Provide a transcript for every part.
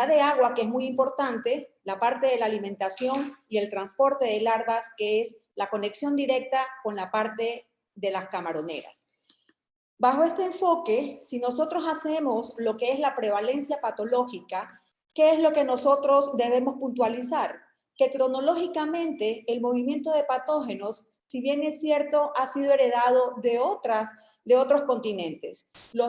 de agua, que es muy importante, la parte de la alimentación y el transporte de larvas, que es la conexión directa con la parte de las camaroneras. Bajo este enfoque, si nosotros hacemos lo que es la prevalencia patológica, ¿qué es lo que nosotros debemos puntualizar? Que cronológicamente el movimiento de patógenos, si bien es cierto, ha sido heredado de otros continentes.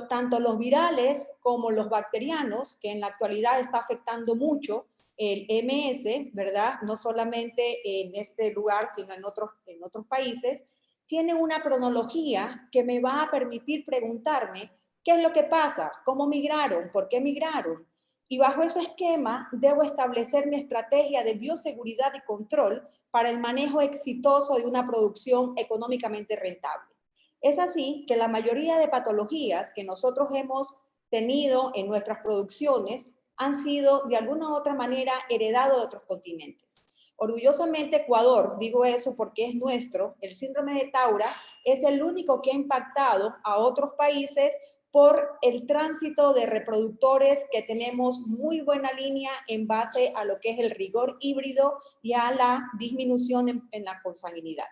Tanto los virales como los bacterianos, que en la actualidad está afectando mucho el MS, ¿verdad? No solamente en este lugar, sino en otros países, tiene una cronología que me va a permitir preguntarme qué es lo que pasa, cómo migraron, por qué migraron. Y bajo ese esquema debo establecer mi estrategia de bioseguridad y control para el manejo exitoso de una producción económicamente rentable. Es así que la mayoría de patologías que nosotros hemos tenido en nuestras producciones han sido de alguna u otra manera heredados de otros continentes. Orgullosamente Ecuador, digo eso porque es nuestro, el síndrome de Taura es el único que ha impactado a otros países por el tránsito de reproductores que tenemos muy buena línea en base a lo que es el rigor híbrido y a la disminución en la consanguinidad.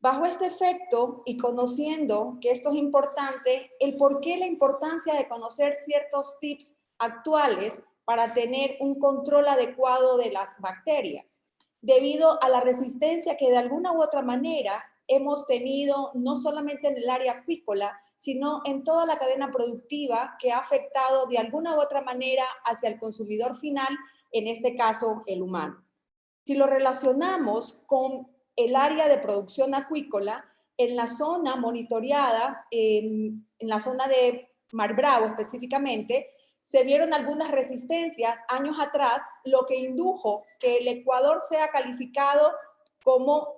Bajo este efecto y conociendo que esto es importante, el por qué la importancia de conocer ciertos tips actuales para tener un control adecuado de las bacterias, debido a la resistencia que de alguna u otra manera hemos tenido no solamente en el área acuícola, sino en toda la cadena productiva que ha afectado de alguna u otra manera hacia el consumidor final, en este caso el humano. Si lo relacionamos con el área de producción acuícola, en la zona monitoreada, en la zona de Mar Bravo específicamente, se vieron algunas resistencias años atrás, lo que indujo que el Ecuador sea calificado como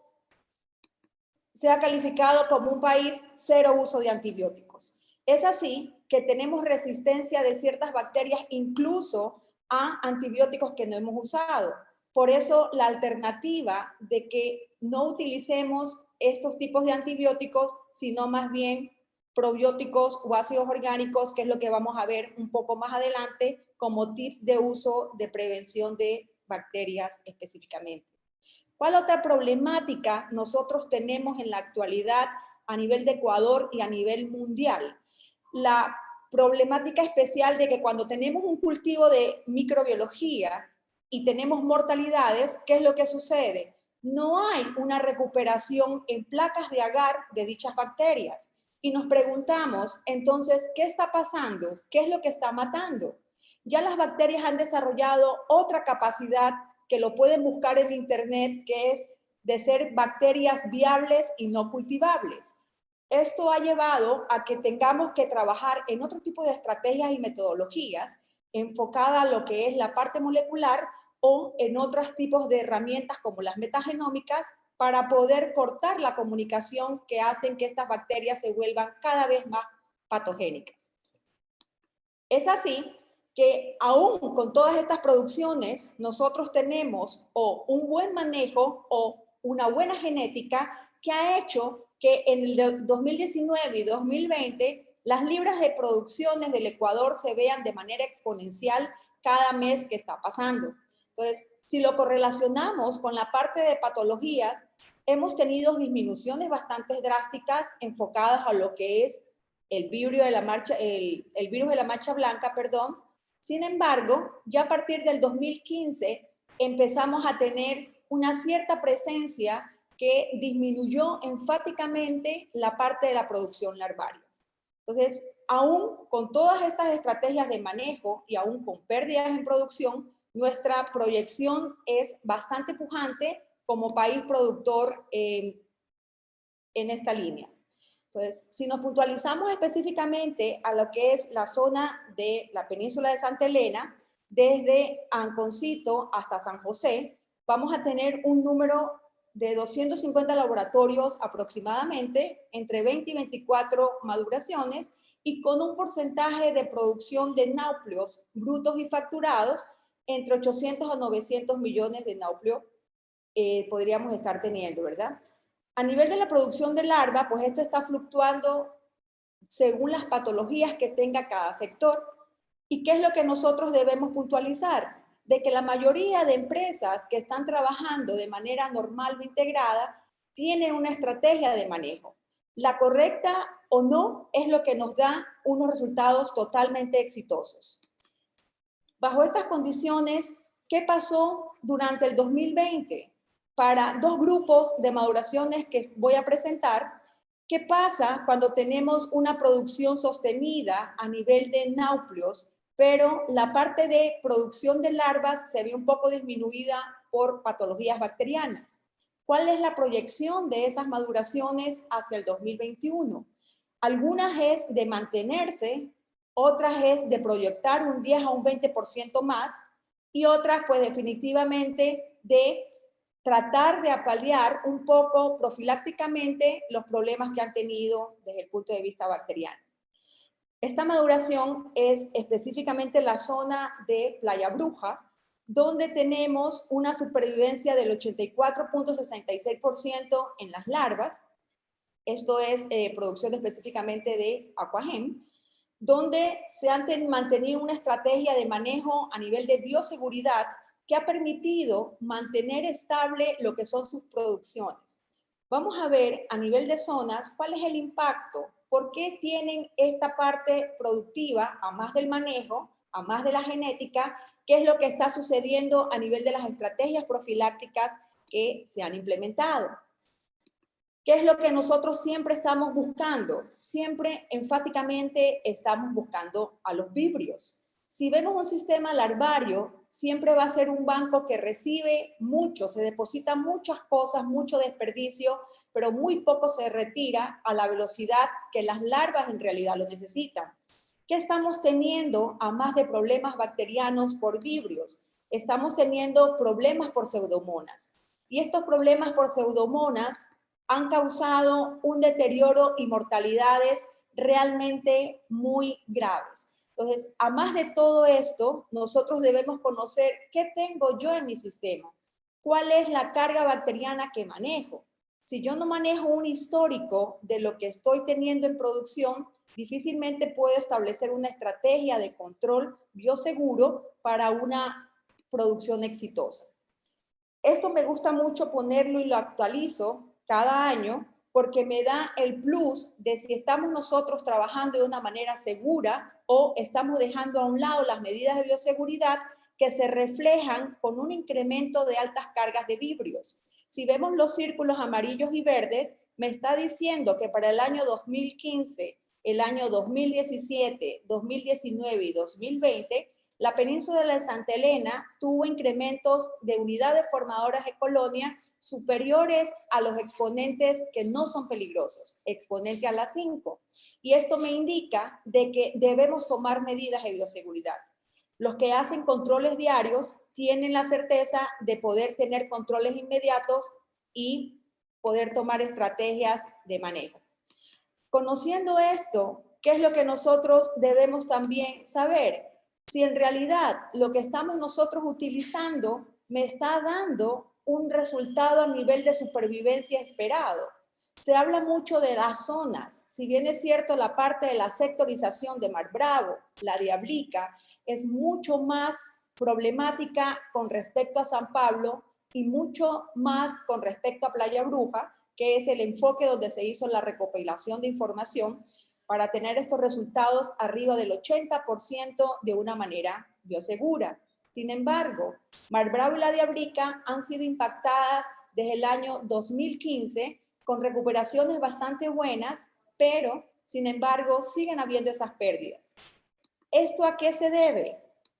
un país cero uso de antibióticos. Es así que tenemos resistencia de ciertas bacterias incluso a antibióticos que no hemos usado. Por eso la alternativa de que no utilicemos estos tipos de antibióticos, sino más bien probióticos o ácidos orgánicos, que es lo que vamos a ver un poco más adelante como tips de uso de prevención de bacterias específicamente. ¿Cuál otra problemática nosotros tenemos en la actualidad a nivel de Ecuador y a nivel mundial? La problemática especial de que cuando tenemos un cultivo de microbiología y tenemos mortalidades, ¿qué es lo que sucede? No hay una recuperación en placas de agar de dichas bacterias. Y nos preguntamos, entonces, ¿qué está pasando? ¿Qué es lo que está matando? Ya las bacterias han desarrollado otra capacidad que lo pueden buscar en internet, que es de ser bacterias viables y no cultivables. Esto ha llevado a que tengamos que trabajar en otro tipo de estrategias y metodologías enfocada a lo que es la parte molecular o en otros tipos de herramientas como las metagenómicas para poder cortar la comunicación que hacen que estas bacterias se vuelvan cada vez más patogénicas. Es así que aún con todas estas producciones, nosotros tenemos o un buen manejo o una buena genética que ha hecho que en el 2019 y 2020 las libras de producciones del Ecuador se vean de manera exponencial cada mes que está pasando. Entonces, si lo correlacionamos con la parte de patologías, hemos tenido disminuciones bastante drásticas enfocadas a lo que es el virus de la marcha blanca, perdón. Sin embargo, ya a partir del 2015 empezamos a tener una cierta presencia que disminuyó enfáticamente la parte de la producción larvaria. Entonces, aún con todas estas estrategias de manejo y aún con pérdidas en producción, nuestra proyección es bastante pujante como país productor en esta línea. Entonces, si nos puntualizamos específicamente a lo que es la zona de la península de Santa Elena, desde Anconcito hasta San José, vamos a tener un número de 250 laboratorios aproximadamente, entre 20 y 24 maduraciones, y con un porcentaje de producción de náuplios brutos y facturados entre 800 a 900 millones de náuplios podríamos estar teniendo, ¿verdad? A nivel de la producción de larva, pues esto está fluctuando según las patologías que tenga cada sector. ¿Y qué es lo que nosotros debemos puntualizar? De que la mayoría de empresas que están trabajando de manera normal o integrada tienen una estrategia de manejo. La correcta o no es lo que nos da unos resultados totalmente exitosos. Bajo estas condiciones, ¿qué pasó durante el 2020? Para dos grupos de maduraciones que voy a presentar, ¿qué pasa cuando tenemos una producción sostenida a nivel de náuplios, pero la parte de producción de larvas se ve un poco disminuida por patologías bacterianas? ¿Cuál es la proyección de esas maduraciones hacia el 2021? Algunas es de mantenerse, otras es de proyectar un 10 a un 20% más y otras pues definitivamente de tratar de apalear un poco profilácticamente los problemas que han tenido desde el punto de vista bacteriano. Esta maduración es específicamente la zona de Playa Bruja, donde tenemos una supervivencia del 84.66% en las larvas. Esto es producción específicamente de Aquagem, donde se han mantenido una estrategia de manejo a nivel de bioseguridad que ha permitido mantener estable lo que son sus producciones. Vamos a ver a nivel de zonas cuál es el impacto, por qué tienen esta parte productiva, a más del manejo, a más de la genética, qué es lo que está sucediendo a nivel de las estrategias profilácticas que se han implementado. ¿Qué es lo que nosotros siempre estamos buscando? Siempre enfáticamente estamos buscando a los vibrios. Si vemos un sistema larvario, siempre va a ser un banco que recibe mucho, se depositan muchas cosas, mucho desperdicio, pero muy poco se retira a la velocidad que las larvas en realidad lo necesitan. ¿Qué estamos teniendo a más de problemas bacterianos por vibrios? Estamos teniendo problemas por pseudomonas. Y estos problemas por pseudomonas han causado un deterioro y mortalidades realmente muy graves. Entonces, a más de todo esto, nosotros debemos conocer qué tengo yo en mi sistema, cuál es la carga bacteriana que manejo. Si yo no manejo un histórico de lo que estoy teniendo en producción, difícilmente puedo establecer una estrategia de control bioseguro para una producción exitosa. Esto me gusta mucho ponerlo y lo actualizo cada año porque me da el plus de si estamos nosotros trabajando de una manera segura o estamos dejando a un lado las medidas de bioseguridad que se reflejan con un incremento de altas cargas de vibrios. Si vemos los círculos amarillos y verdes, me está diciendo que para el año 2015, el año 2017, 2019 y 2020, la península de Santa Elena tuvo incrementos de unidades formadoras de colonia superiores a los exponentes que no son peligrosos, exponente a las 5. Y esto me indica de que debemos tomar medidas de bioseguridad. Los que hacen controles diarios tienen la certeza de poder tener controles inmediatos y poder tomar estrategias de manejo. Conociendo esto, ¿qué es lo que nosotros debemos también saber? Si en realidad lo que estamos nosotros utilizando me está dando un resultado a nivel de supervivencia esperado. Se habla mucho de las zonas. Si bien es cierto la parte de la sectorización de Mar Bravo, la Diablica, es mucho más problemática con respecto a San Pablo y mucho más con respecto a Playa Bruja, que es el enfoque donde se hizo la recopilación de información para tener estos resultados arriba del 80% de una manera biosegura. Sin embargo, Mar Bravo y la Diablica han sido impactadas desde el año 2015 con recuperaciones bastante buenas, pero sin embargo siguen habiendo esas pérdidas. ¿Esto a qué se debe?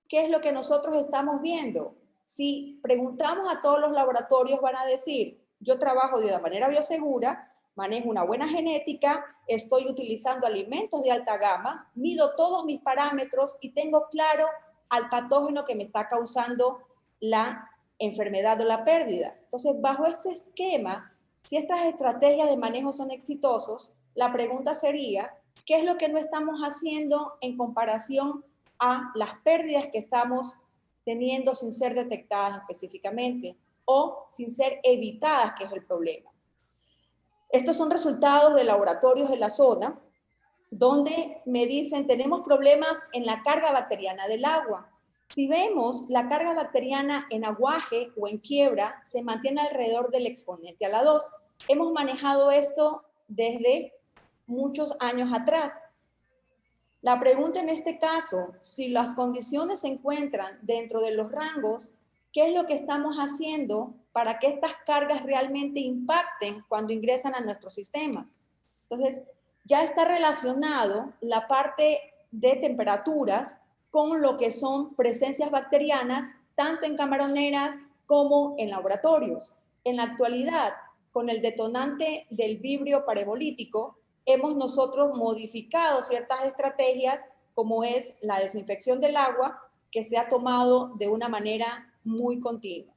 ¿Qué es lo que nosotros estamos viendo? Si preguntamos a todos los laboratorios van a decir, yo trabajo de una manera biosegura, manejo una buena genética, estoy utilizando alimentos de alta gama, mido todos mis parámetros y tengo claro al patógeno que me está causando la enfermedad o la pérdida. Entonces, bajo ese esquema, si estas estrategias de manejo son exitosos, la pregunta sería, ¿qué es lo que no estamos haciendo en comparación a las pérdidas que estamos teniendo sin ser detectadas específicamente o sin ser evitadas, que es el problema? Estos son resultados de laboratorios de la zona donde me dicen, tenemos problemas en la carga bacteriana del agua. Si vemos, la carga bacteriana en aguaje o en quiebra se mantiene alrededor del exponente a la 2. Hemos manejado esto desde muchos años atrás. La pregunta en este caso, si las condiciones se encuentran dentro de los rangos, ¿qué es lo que estamos haciendo para que estas cargas realmente impacten cuando ingresan a nuestros sistemas? Entonces, ya está relacionado la parte de temperaturas con lo que son presencias bacterianas, tanto en camaroneras como en laboratorios. En la actualidad, con el detonante del vibrio paremolítico, hemos nosotros modificado ciertas estrategias, como es la desinfección del agua, que se ha tomado de una manera muy continua.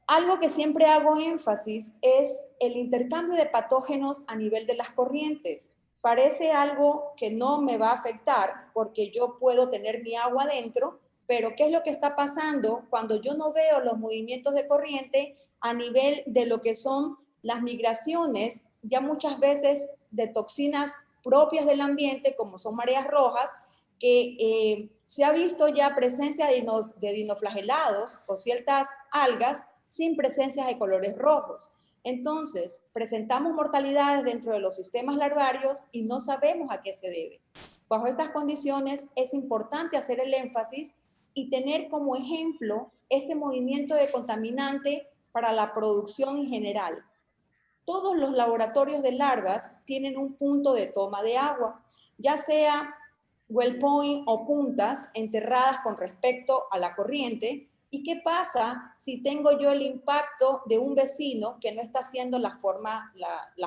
Algo que siempre hago énfasis es el intercambio de patógenos a nivel de las corrientes. Parece algo que no me va a afectar porque yo puedo tener mi agua dentro, pero ¿qué es lo que está pasando cuando yo no veo los movimientos de corriente a nivel de lo que son las migraciones, ya muchas veces de toxinas propias del ambiente, como son mareas rojas, que se ha visto ya presencia de dinoflagelados o ciertas algas sin presencia de colores rojos? Entonces, presentamos mortalidades dentro de los sistemas larvarios y no sabemos a qué se debe. Bajo estas condiciones es importante hacer el énfasis y tener como ejemplo este movimiento de contaminante para la producción en general. Todos los laboratorios de larvas tienen un punto de toma de agua, ya sea well point o puntas enterradas con respecto a la corriente. ¿Y qué pasa si tengo yo el impacto de un vecino que no está haciendo las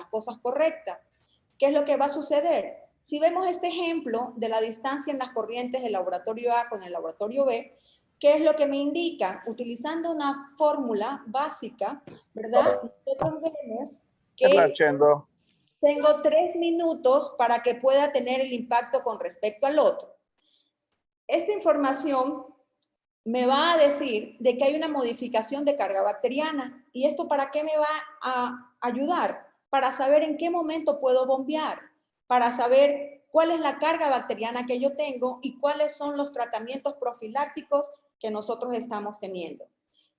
cosas correctas? ¿Qué es lo que va a suceder? Si vemos este ejemplo de la distancia en las corrientes del laboratorio A con el laboratorio B, ¿qué es lo que me indica? Utilizando una fórmula básica, ¿verdad? Nosotros vemos que tengo 3 minutos para que pueda tener el impacto con respecto al otro. Esta información me va a decir de que hay una modificación de carga bacteriana. ¿Y esto para qué me va a ayudar? Para saber en qué momento puedo bombear, para saber cuál es la carga bacteriana que yo tengo y cuáles son los tratamientos profilácticos que nosotros estamos teniendo.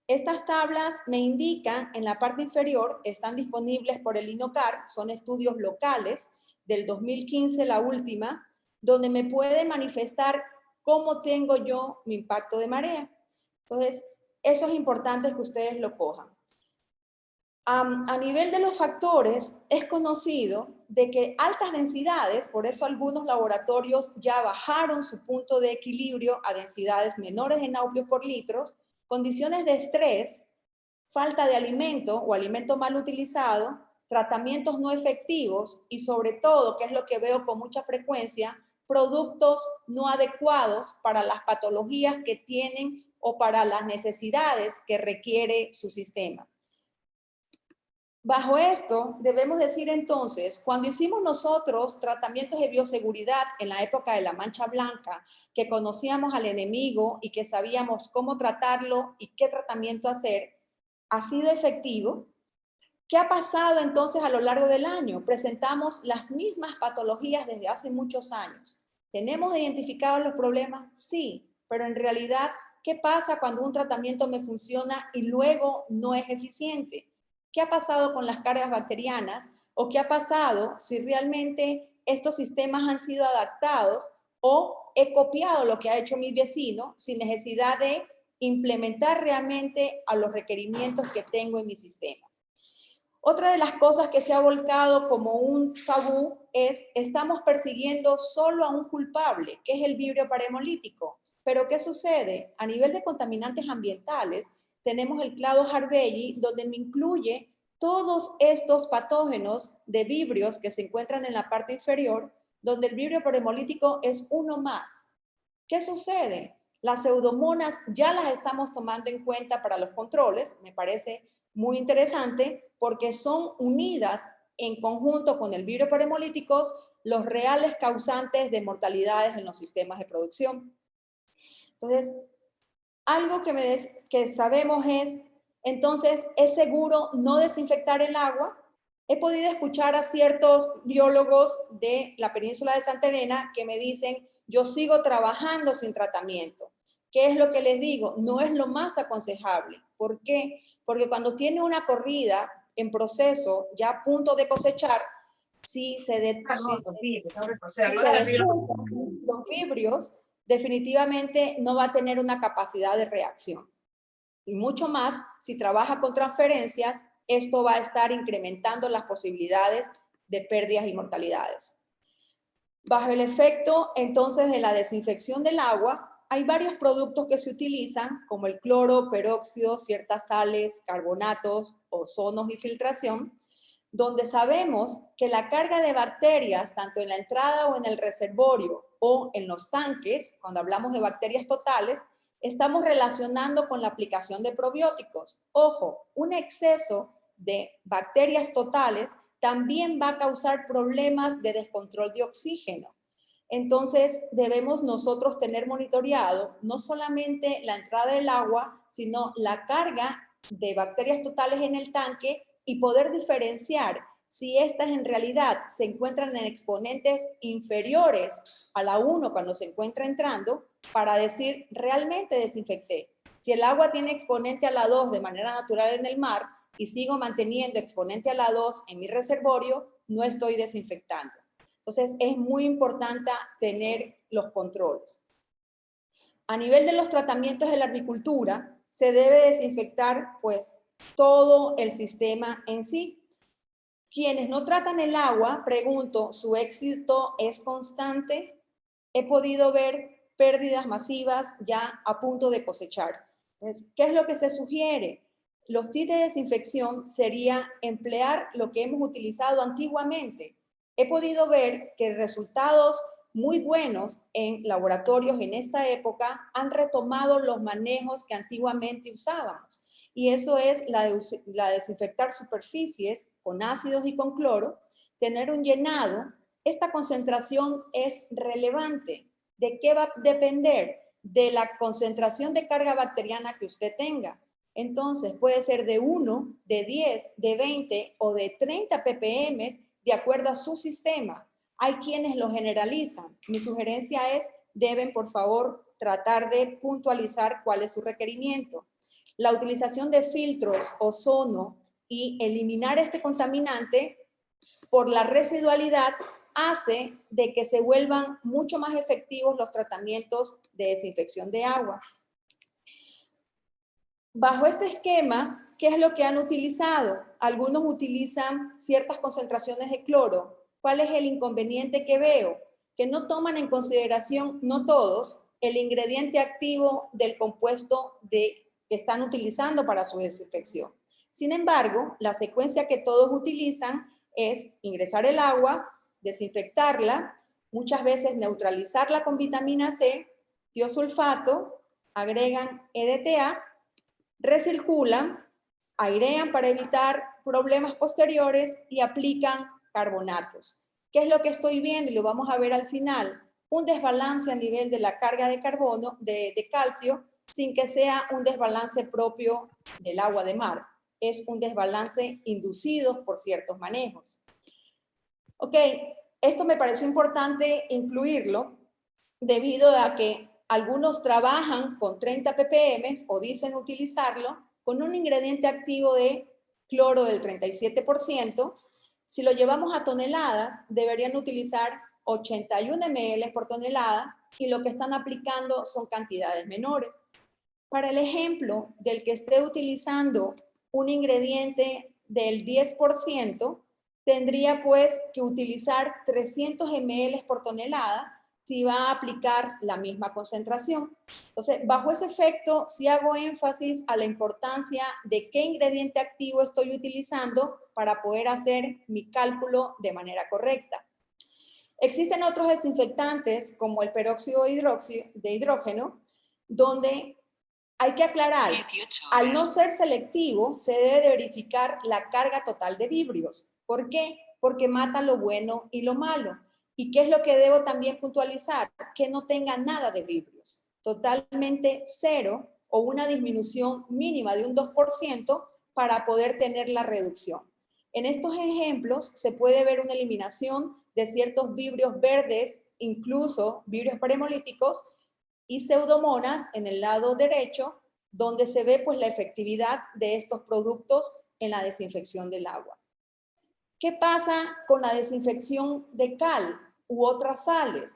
Estas tablas me indican, en la parte inferior, están disponibles por el INOCAR, son estudios locales, del 2015 la última, donde me puede manifestar cómo tengo yo mi impacto de marea. Entonces, eso es importante que ustedes lo cojan. A nivel de los factores, es conocido de que altas densidades, por eso algunos laboratorios ya bajaron su punto de equilibrio a densidades menores de nauplios por litros, condiciones de estrés, falta de alimento o alimento mal utilizado, tratamientos no efectivos y sobre todo, que es lo que veo con mucha frecuencia, productos no adecuados para las patologías que tienen o para las necesidades que requiere su sistema. Bajo esto, debemos decir entonces, cuando hicimos nosotros tratamientos de bioseguridad en la época de la mancha blanca, que conocíamos al enemigo y que sabíamos cómo tratarlo y qué tratamiento hacer, ¿ha sido efectivo? ¿Qué ha pasado entonces a lo largo del año? Presentamos las mismas patologías desde hace muchos años. ¿Tenemos identificados los problemas? Sí, pero en realidad, ¿qué pasa cuando un tratamiento me funciona y luego no es eficiente? ¿Qué ha pasado con las cargas bacterianas? ¿O qué ha pasado si realmente estos sistemas han sido adaptados o he copiado lo que ha hecho mi vecino sin necesidad de implementar realmente a los requerimientos que tengo en mi sistema? Otra de las cosas que se ha volcado como un tabú es, estamos persiguiendo solo a un culpable, que es el vibrio paremolítico. Pero ¿qué sucede? A nivel de contaminantes ambientales, tenemos el clado Harvey, donde me incluye todos estos patógenos de vibrios que se encuentran en la parte inferior, donde el vibrio paremolítico es uno más. ¿Qué sucede? Las pseudomonas ya las estamos tomando en cuenta para los controles, me parece muy interesante, porque son unidas en conjunto con el vibrio paremolíticos los reales causantes de mortalidades en los sistemas de producción. Entonces, algo que sabemos es, entonces, ¿es seguro no desinfectar el agua? He podido escuchar a ciertos biólogos de la península de Santa Elena que me dicen, yo sigo trabajando sin tratamiento. ¿Qué es lo que les digo? No es lo más aconsejable. ¿Por qué? Porque cuando tiene una corrida en proceso, ya a punto de cosechar, si se despuntan los vibrios, definitivamente no va a tener una capacidad de reacción. Y mucho más, si trabaja con transferencias, esto va a estar incrementando las posibilidades de pérdidas y mortalidades. Bajo el efecto, entonces, de la desinfección del agua, hay varios productos que se utilizan, como el cloro, peróxido, ciertas sales, carbonatos, ozonos y filtración, donde sabemos que la carga de bacterias, tanto en la entrada o en el reservorio o en los tanques, cuando hablamos de bacterias totales, estamos relacionando con la aplicación de probióticos. Ojo, un exceso de bacterias totales también va a causar problemas de descontrol de oxígeno. Entonces, debemos nosotros tener monitoreado no solamente la entrada del agua, sino la carga de bacterias totales en el tanque y poder diferenciar si estas en realidad se encuentran en exponentes inferiores a la 1 cuando se encuentra entrando, para decir, realmente desinfecté. Si el agua tiene exponente a la 2 de manera natural en el mar y sigo manteniendo exponente a la 2 en mi reservorio, no estoy desinfectando. Entonces, es muy importante tener los controles. A nivel de los tratamientos de la agricultura, se debe desinfectar, pues, todo el sistema en sí. Quienes no tratan el agua, pregunto, ¿su éxito es constante? He podido ver pérdidas masivas ya a punto de cosechar. Entonces, ¿qué es lo que se sugiere? Los kits de desinfección sería emplear lo que hemos utilizado antiguamente. He podido ver que resultados muy buenos en laboratorios en esta época han retomado los manejos que antiguamente usábamos. Y eso es la de desinfectar superficies con ácidos y con cloro, tener un llenado. Esta concentración es relevante. ¿De qué va a depender? De la concentración de carga bacteriana que usted tenga. Entonces, puede ser de 1, de 10, de 20 o de 30 ppm de acuerdo a su sistema. Hay quienes lo generalizan. Mi sugerencia es, deben, por favor, tratar de puntualizar cuál es su requerimiento. La utilización de filtros, ozono y eliminar este contaminante por la residualidad hace de que se vuelvan mucho más efectivos los tratamientos de desinfección de agua. Bajo este esquema, ¿qué es lo que han utilizado? Algunos utilizan ciertas concentraciones de cloro. ¿Cuál es el inconveniente que veo? Que no toman en consideración, no todos, el ingrediente activo del compuesto que están utilizando para su desinfección. Sin embargo, la secuencia que todos utilizan es ingresar el agua, desinfectarla, muchas veces neutralizarla con vitamina C, tiosulfato, agregan EDTA, recirculan, airean para evitar problemas posteriores y aplican carbonatos. ¿Qué es lo que estoy viendo? Y lo vamos a ver al final. Un desbalance a nivel de la carga de carbono, de calcio, sin que sea un desbalance propio del agua de mar. Es un desbalance inducido por ciertos manejos. Ok, esto me pareció importante incluirlo debido a que algunos trabajan con 30 ppm o dicen utilizarlo con un ingrediente activo de cloro del 37%. Si lo llevamos a toneladas, deberían utilizar 81 ml por tonelada y lo que están aplicando son cantidades menores. Para el ejemplo del que esté utilizando un ingrediente del 10%, tendría pues que utilizar 300 ml por tonelada si va a aplicar la misma concentración. Entonces, bajo ese efecto, sí hago énfasis a la importancia de qué ingrediente activo estoy utilizando para poder hacer mi cálculo de manera correcta. Existen otros desinfectantes, como el peróxido de hidrógeno, donde hay que aclarar, al no ser selectivo, se debe de verificar la carga total de vibrios. ¿Por qué? Porque mata lo bueno y lo malo. ¿Y qué es lo que debo también puntualizar? Que no tenga nada de vibrios. Totalmente cero o una disminución mínima de un 2% para poder tener la reducción. En estos ejemplos se puede ver una eliminación de ciertos vibrios verdes, incluso vibrios prehemolíticos y pseudomonas en el lado derecho, donde se ve pues la efectividad de estos productos en la desinfección del agua. ¿Qué pasa con la desinfección de cal u otras sales?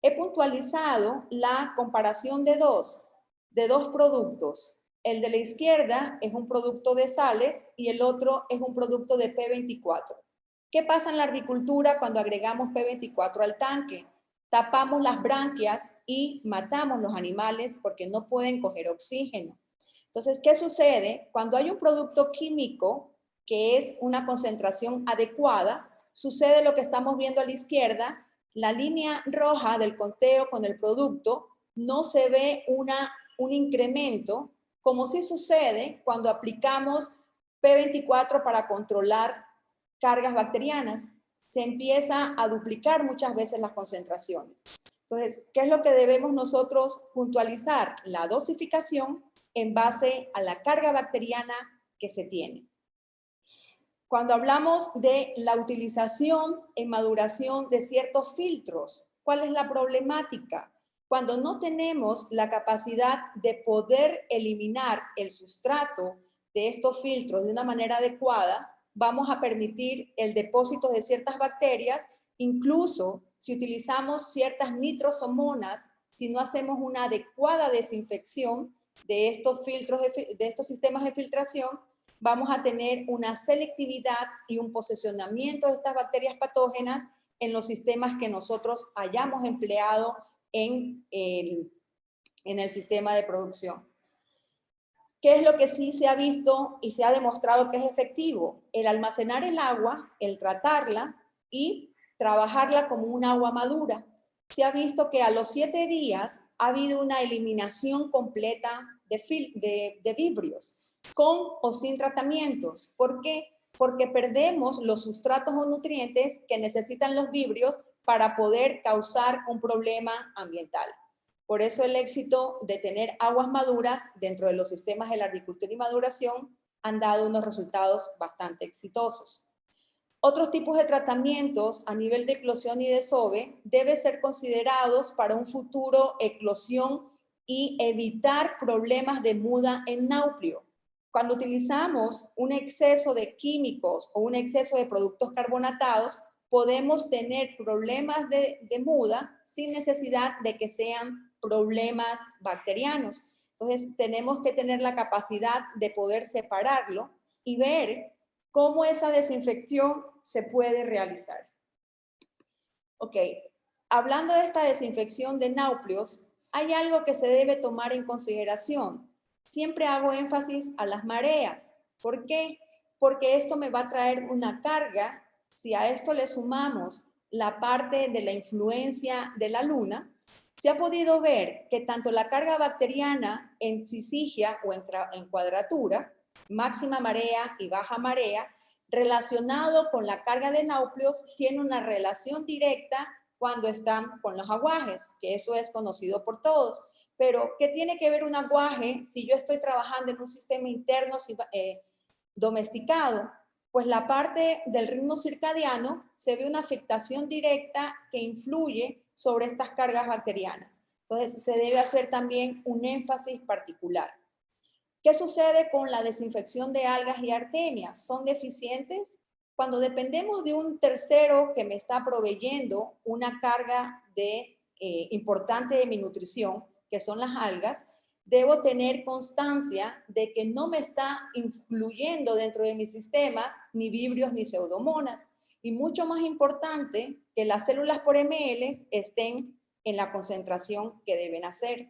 He puntualizado la comparación de dos productos. El de la izquierda es un producto de sales y el otro es un producto de P24. ¿Qué pasa en la agricultura cuando agregamos P24 al tanque? Tapamos las branquias y matamos los animales porque no pueden coger oxígeno. Entonces, ¿qué sucede? Cuando hay un producto químico que es una concentración adecuada, sucede lo que estamos viendo a la izquierda, la línea roja del conteo con el producto, no se ve un incremento, como sí sucede cuando aplicamos P24 para controlar cargas bacterianas. Se empieza a duplicar muchas veces las concentraciones. Entonces, ¿qué es lo que debemos nosotros puntualizar? La dosificación en base a la carga bacteriana que se tiene. Cuando hablamos de la utilización en maduración de ciertos filtros, ¿cuál es la problemática? Cuando no tenemos la capacidad de poder eliminar el sustrato de estos filtros de una manera adecuada, vamos a permitir el depósito de ciertas bacterias, incluso si utilizamos ciertas nitrosomonas, si no hacemos una adecuada desinfección de estos filtros, de estos sistemas de filtración, vamos a tener una selectividad y un posicionamiento de estas bacterias patógenas en los sistemas que nosotros hayamos empleado en el sistema de producción. ¿Qué es lo que sí se ha visto y se ha demostrado que es efectivo? El almacenar el agua, el tratarla y trabajarla como un agua madura. Se ha visto que a los 7 días ha habido una eliminación completa de vibrios, con o sin tratamientos. ¿Por qué? Porque perdemos los sustratos o nutrientes que necesitan los vibrios para poder causar un problema ambiental. Por eso el éxito de tener aguas maduras dentro de los sistemas de la agricultura y maduración han dado unos resultados bastante exitosos. Otros tipos de tratamientos a nivel de eclosión y desove deben ser considerados para un futuro eclosión y evitar problemas de muda en nauplio. Cuando utilizamos un exceso de químicos o un exceso de productos carbonatados, podemos tener problemas de muda sin necesidad de que sean problemas bacterianos. Entonces, tenemos que tener la capacidad de poder separarlo y ver cómo esa desinfección se puede realizar. Ok, hablando de esta desinfección de náuplios, hay algo que se debe tomar en consideración. Siempre hago énfasis a las mareas. ¿Por qué? Porque esto me va a traer una carga. Si a esto le sumamos la parte de la influencia de la luna, se ha podido ver que tanto la carga bacteriana en cisigia o en cuadratura, máxima marea y baja marea, relacionado con la carga de náuplios, tiene una relación directa cuando están con los aguajes, que eso es conocido por todos. Pero, ¿qué tiene que ver un aguaje si yo estoy trabajando en un sistema interno domesticado? Pues la parte del ritmo circadiano se ve una afectación directa que influye sobre estas cargas bacterianas. Entonces, se debe hacer también un énfasis particular. ¿Qué sucede con la desinfección de algas y artemias? ¿Son deficientes? Cuando dependemos de un tercero que me está proveyendo una carga importante de mi nutrición, que son las algas, debo tener constancia de que no me está influyendo dentro de mis sistemas ni vibrios ni pseudomonas. Y mucho más importante, que las células por ml estén en la concentración que deben hacer.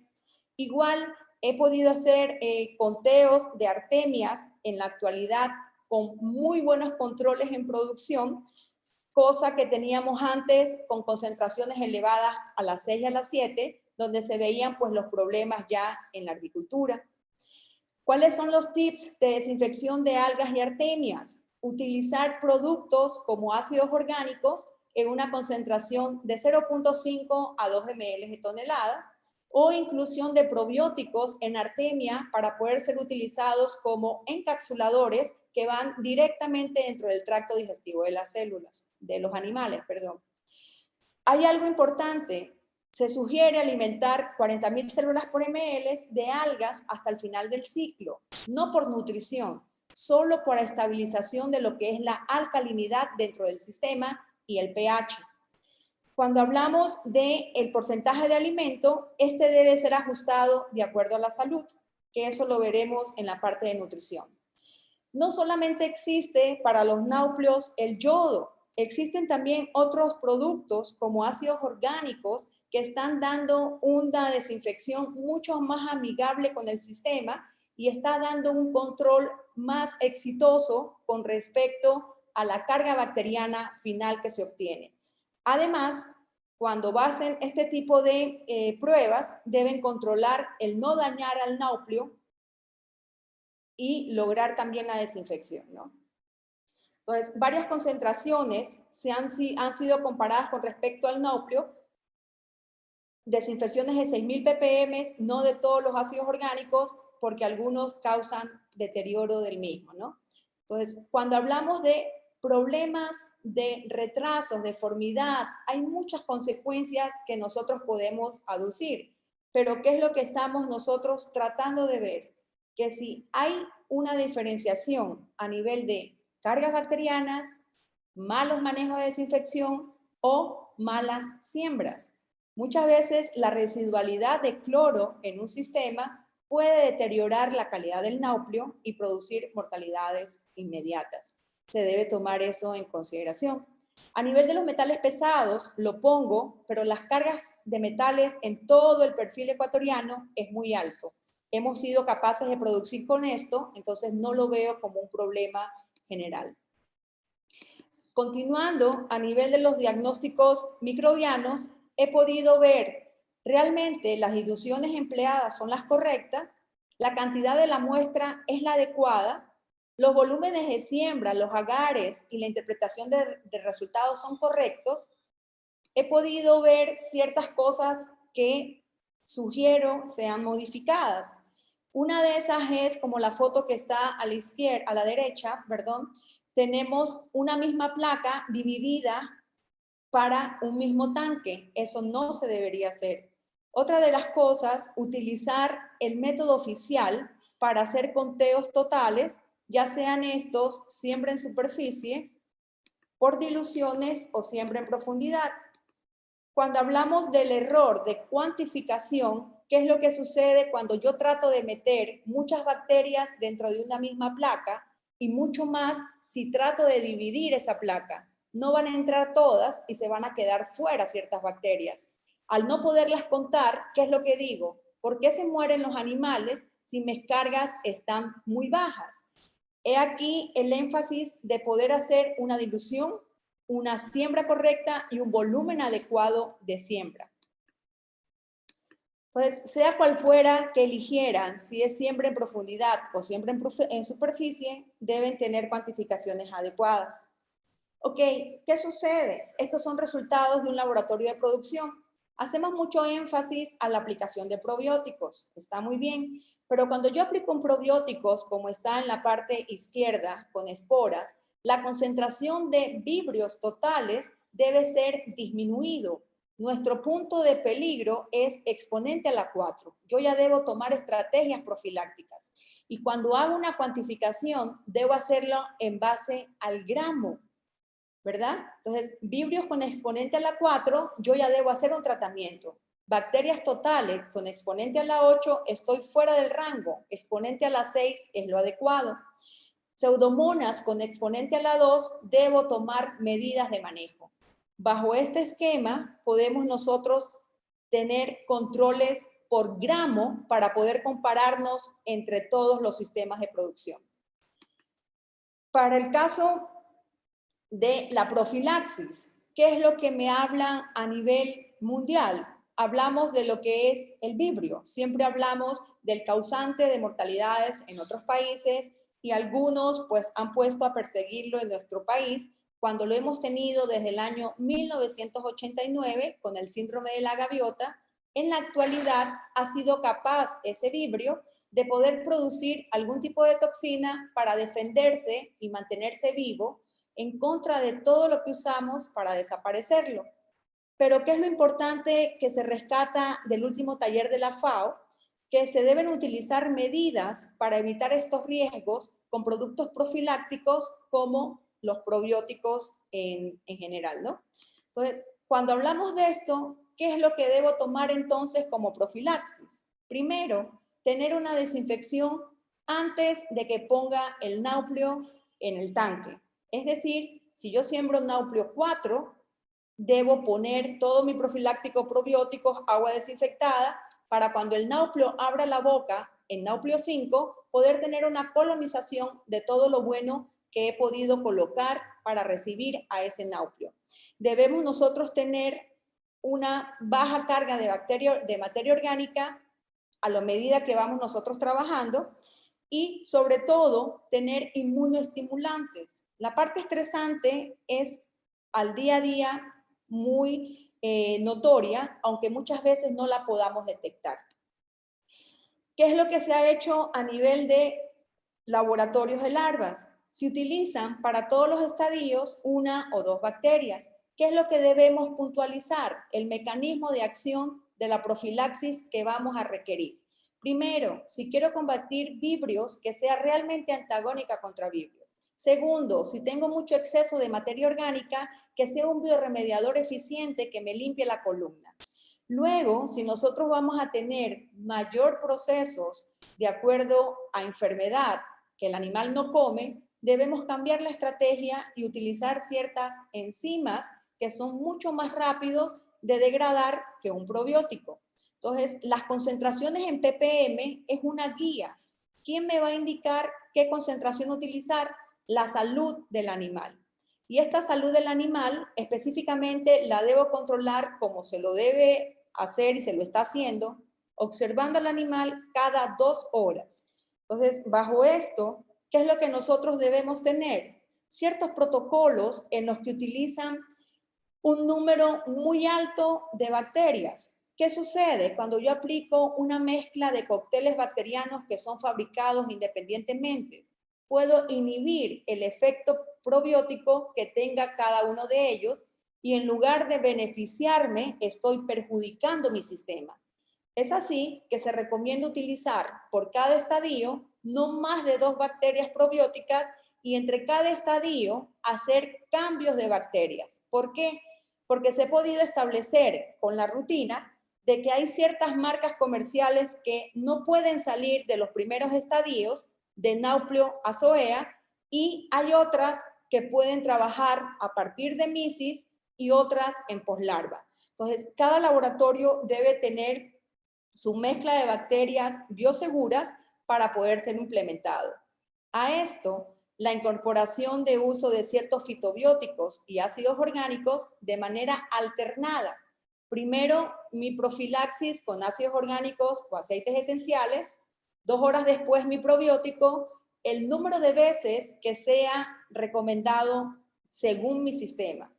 Igual, he podido hacer conteos de artemias en la actualidad con muy buenos controles en producción, cosa que teníamos antes con concentraciones elevadas a las 6 y a las 7, donde se veían pues los problemas ya en la agricultura. ¿Cuáles son los tips de desinfección de algas y artemias? Utilizar productos como ácidos orgánicos en una concentración de 0.5 a 2 ml de tonelada, o inclusión de probióticos en artemia para poder ser utilizados como encapsuladores que van directamente dentro del tracto digestivo de las células, de los animales, perdón. Hay algo importante. Se sugiere alimentar 40.000 células por ml de algas hasta el final del ciclo, no por nutrición, solo por estabilización de lo que es la alcalinidad dentro del sistema y el pH. Cuando hablamos del porcentaje de alimento, este debe ser ajustado de acuerdo a la salud, que eso lo veremos en la parte de nutrición. No solamente existe para los náuplios el yodo, existen también otros productos como ácidos orgánicos que están dando una desinfección mucho más amigable con el sistema y está dando un control más exitoso con respecto a la carga bacteriana final que se obtiene. Además, cuando hacen este tipo de pruebas, deben controlar el no dañar al nauplio y lograr también la desinfección, ¿no? Entonces, varias concentraciones han sido comparadas con respecto al nauplio, desinfecciones de 6.000 ppm, no de todos los ácidos orgánicos, porque algunos causan deterioro del mismo, ¿no? Entonces, cuando hablamos de problemas de retrasos, deformidad, hay muchas consecuencias que nosotros podemos aducir, pero ¿qué es lo que estamos nosotros tratando de ver? Que si hay una diferenciación a nivel de cargas bacterianas, malos manejos de desinfección o malas siembras. Muchas veces la residualidad de cloro en un sistema puede deteriorar la calidad del nauplio y producir mortalidades inmediatas. Se debe tomar eso en consideración. A nivel de los metales pesados, lo pongo, pero las cargas de metales en todo el perfil ecuatoriano es muy alto. Hemos sido capaces de producir con esto, entonces no lo veo como un problema general. Continuando, a nivel de los diagnósticos microbianos, he podido ver realmente las diluciones empleadas son las correctas, la cantidad de la muestra es la adecuada, los volúmenes de siembra, los agares y la interpretación de resultados son correctos. He podido ver ciertas cosas que sugiero sean modificadas. Una de esas es como la foto que está a la izquierda, a la derecha, perdón, tenemos una misma placa dividida para un mismo tanque. Eso no se debería hacer. Otra de las cosas, utilizar el método oficial para hacer conteos totales, ya sean estos siembra en superficie, por diluciones o siembra en profundidad. Cuando hablamos del error de cuantificación, ¿qué es lo que sucede cuando yo trato de meter muchas bacterias dentro de una misma placa y mucho más si trato de dividir esa placa? No van a entrar todas y se van a quedar fuera ciertas bacterias. Al no poderlas contar, ¿qué es lo que digo? ¿Por qué se mueren los animales si mis cargas están muy bajas? He aquí el énfasis de poder hacer una dilución, una siembra correcta y un volumen adecuado de siembra. Entonces, sea cual fuera que eligieran, si es siembra en profundidad o siembra en superficie, deben tener cuantificaciones adecuadas. Ok, ¿qué sucede? Estos son resultados de un laboratorio de producción. Hacemos mucho énfasis a la aplicación de probióticos, está muy bien, pero cuando yo aplico un probióticos, como está en la parte izquierda, con esporas, la concentración de vibrios totales debe ser disminuido. Nuestro punto de peligro es exponente a la 4. Yo ya debo tomar estrategias profilácticas. Y cuando hago una cuantificación, debo hacerlo en base al gramo, ¿verdad? Entonces, vibrios con exponente a la 4, yo ya debo hacer un tratamiento. Bacterias totales con exponente a la 8, estoy fuera del rango. Exponente a la 6 es lo adecuado. Pseudomonas con exponente a la 2, debo tomar medidas de manejo. Bajo este esquema, podemos nosotros tener controles por gramo para poder compararnos entre todos los sistemas de producción. Para el caso de la profilaxis, ¿qué es lo que me hablan a nivel mundial? Hablamos de lo que es el vibrio. Siempre hablamos del causante de mortalidades en otros países y algunos pues han puesto a perseguirlo en nuestro país cuando lo hemos tenido desde el año 1989 con el síndrome de la gaviota. En la actualidad ha sido capaz ese vibrio de poder producir algún tipo de toxina para defenderse y mantenerse vivo en contra de todo lo que usamos para desaparecerlo. Pero ¿qué es lo importante que se rescata del último taller de la FAO? Que se deben utilizar medidas para evitar estos riesgos con productos profilácticos como los probióticos en general, ¿no? Entonces, cuando hablamos de esto, ¿qué es lo que debo tomar entonces como profilaxis? Primero, tener una desinfección antes de que ponga el nauplio en el tanque. Es decir, si yo siembro nauplio 4, debo poner todo mi profiláctico probióticos, agua desinfectada, para cuando el nauplio abra la boca en nauplio 5, poder tener una colonización de todo lo bueno que he podido colocar para recibir a ese nauplio. Debemos nosotros tener una baja carga de materia orgánica a la medida que vamos nosotros trabajando y sobre todo tener inmunoestimulantes. La parte estresante es al día a día muy notoria, aunque muchas veces no la podamos detectar. ¿Qué es lo que se ha hecho a nivel de laboratorios de larvas? Se utilizan para todos los estadios una o dos bacterias. ¿Qué es lo que debemos puntualizar? El mecanismo de acción de la profilaxis que vamos a requerir. Primero, si quiero combatir vibrios, que sea realmente antagónica contra vibrios. Segundo, si tengo mucho exceso de materia orgánica, que sea un biorremediador eficiente que me limpie la columna. Luego, si nosotros vamos a tener mayor procesos de acuerdo a enfermedad que el animal no come, debemos cambiar la estrategia y utilizar ciertas enzimas que son mucho más rápidos de degradar que un probiótico. Entonces, las concentraciones en ppm es una guía. ¿Quién me va a indicar qué concentración utilizar? La salud del animal. Y esta salud del animal específicamente la debo controlar como se lo debe hacer y se lo está haciendo, observando al animal cada 2 horas. Entonces, bajo esto, ¿qué es lo que nosotros debemos tener? Ciertos protocolos en los que utilizan un número muy alto de bacterias. ¿Qué sucede cuando yo aplico una mezcla de cócteles bacterianos que son fabricados independientemente? Puedo inhibir el efecto probiótico que tenga cada uno de ellos y en lugar de beneficiarme, estoy perjudicando mi sistema. Es así que se recomienda utilizar por cada estadio no más de 2 bacterias probióticas y entre cada estadio hacer cambios de bacterias. ¿Por qué? Porque se ha podido establecer con la rutina de que hay ciertas marcas comerciales que no pueden salir de los primeros estadios de Nauplio a Zoea y hay otras que pueden trabajar a partir de misis y otras en poslarva. Entonces, cada laboratorio debe tener su mezcla de bacterias bioseguras para poder ser implementado. A esto, la incorporación de uso de ciertos fitobióticos y ácidos orgánicos de manera alternada. Primero, mi profilaxis con ácidos orgánicos o aceites esenciales. 2 horas después, mi probiótico. El número de veces que sea recomendado según mi sistema.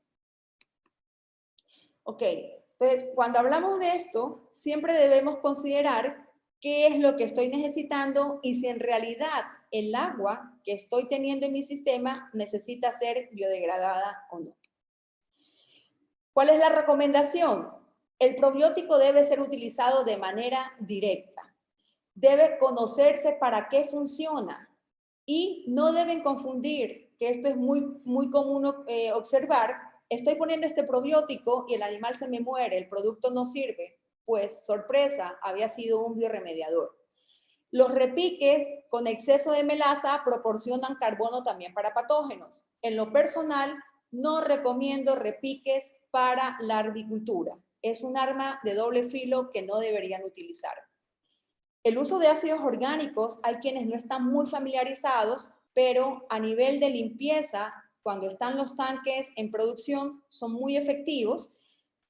Ok, entonces cuando hablamos de esto, siempre debemos considerar qué es lo que estoy necesitando y si en realidad el agua que estoy teniendo en mi sistema necesita ser biodegradada o no. ¿Cuál es la recomendación? El probiótico debe ser utilizado de manera directa. Debe conocerse para qué funciona y no deben confundir, que esto es muy común observar, estoy poniendo este probiótico y el animal se me muere, el producto no sirve. Pues, sorpresa, había sido un biorremediador. Los repiques con exceso de melaza proporcionan carbono también para patógenos. En lo personal, no recomiendo repiques para la larvicultura. Es un arma de doble filo que no deberían utilizar. El uso de ácidos orgánicos, hay quienes no están muy familiarizados, pero a nivel de limpieza, cuando están los tanques en producción, son muy efectivos.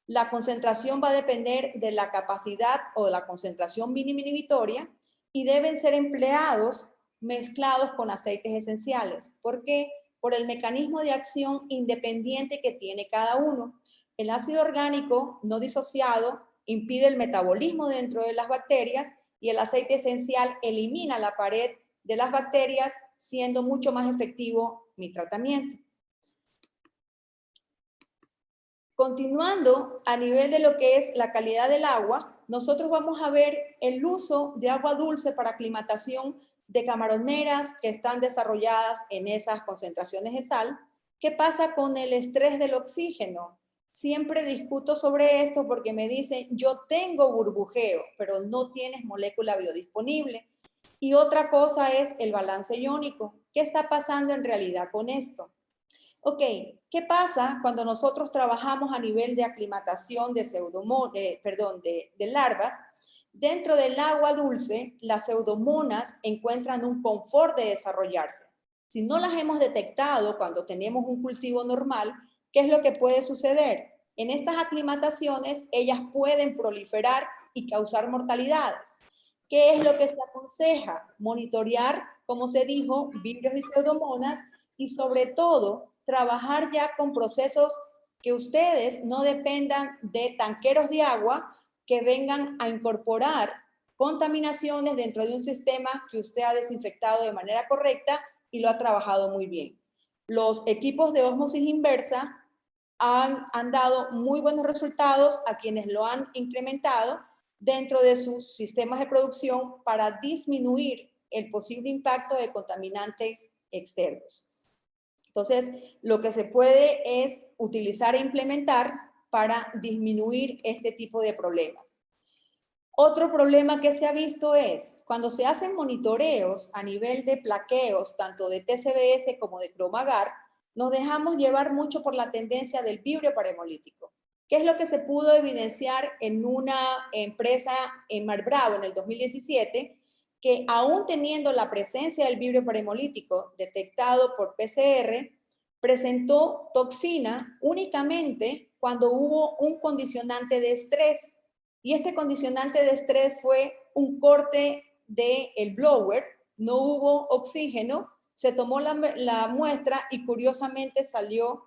La concentración va a depender de la capacidad o de la concentración mínima inhibitoria y deben ser empleados mezclados con aceites esenciales. ¿Por qué? Por el mecanismo de acción independiente que tiene cada uno. El ácido orgánico no disociado impide el metabolismo dentro de las bacterias y el aceite esencial elimina la pared de las bacterias, siendo mucho más efectivo mi tratamiento. Continuando a nivel de lo que es la calidad del agua, nosotros vamos a ver el uso de agua dulce para aclimatación de camaroneras que están desarrolladas en esas concentraciones de sal. ¿Qué pasa con el estrés del oxígeno? Siempre discuto sobre esto porque me dicen, yo tengo burbujeo, pero no tienes molécula biodisponible. Y otra cosa es el balance iónico. ¿Qué está pasando en realidad con esto? Ok, ¿qué pasa cuando nosotros trabajamos a nivel de aclimatación de de larvas? Dentro del agua dulce, las pseudomonas encuentran un confort de desarrollarse. Si no las hemos detectado cuando tenemos un cultivo normal, ¿qué es lo que puede suceder? En estas aclimataciones, ellas pueden proliferar y causar mortalidades. ¿Qué es lo que se aconseja? Monitorear, como se dijo, virus y pseudomonas y sobre todo trabajar ya con procesos que ustedes no dependan de tanqueros de agua que vengan a incorporar contaminaciones dentro de un sistema que usted ha desinfectado de manera correcta y lo ha trabajado muy bien. Los equipos de ósmosis inversa han dado muy buenos resultados a quienes lo han incrementado dentro de sus sistemas de producción para disminuir el posible impacto de contaminantes externos. Entonces, lo que se puede es utilizar e implementar para disminuir este tipo de problemas. Otro problema que se ha visto es cuando se hacen monitoreos a nivel de plaqueos, tanto de TCBS como de Cromagar, nos dejamos llevar mucho por la tendencia del vibrio parahemolítico. ¿Qué es lo que se pudo evidenciar en una empresa en Mar Bravo en el 2017? Que aún teniendo la presencia del vibrio parahemolítico detectado por PCR, presentó toxina únicamente cuando hubo un condicionante de estrés. Y este condicionante de estrés fue un corte del blower, no hubo oxígeno, se tomó la muestra y curiosamente salió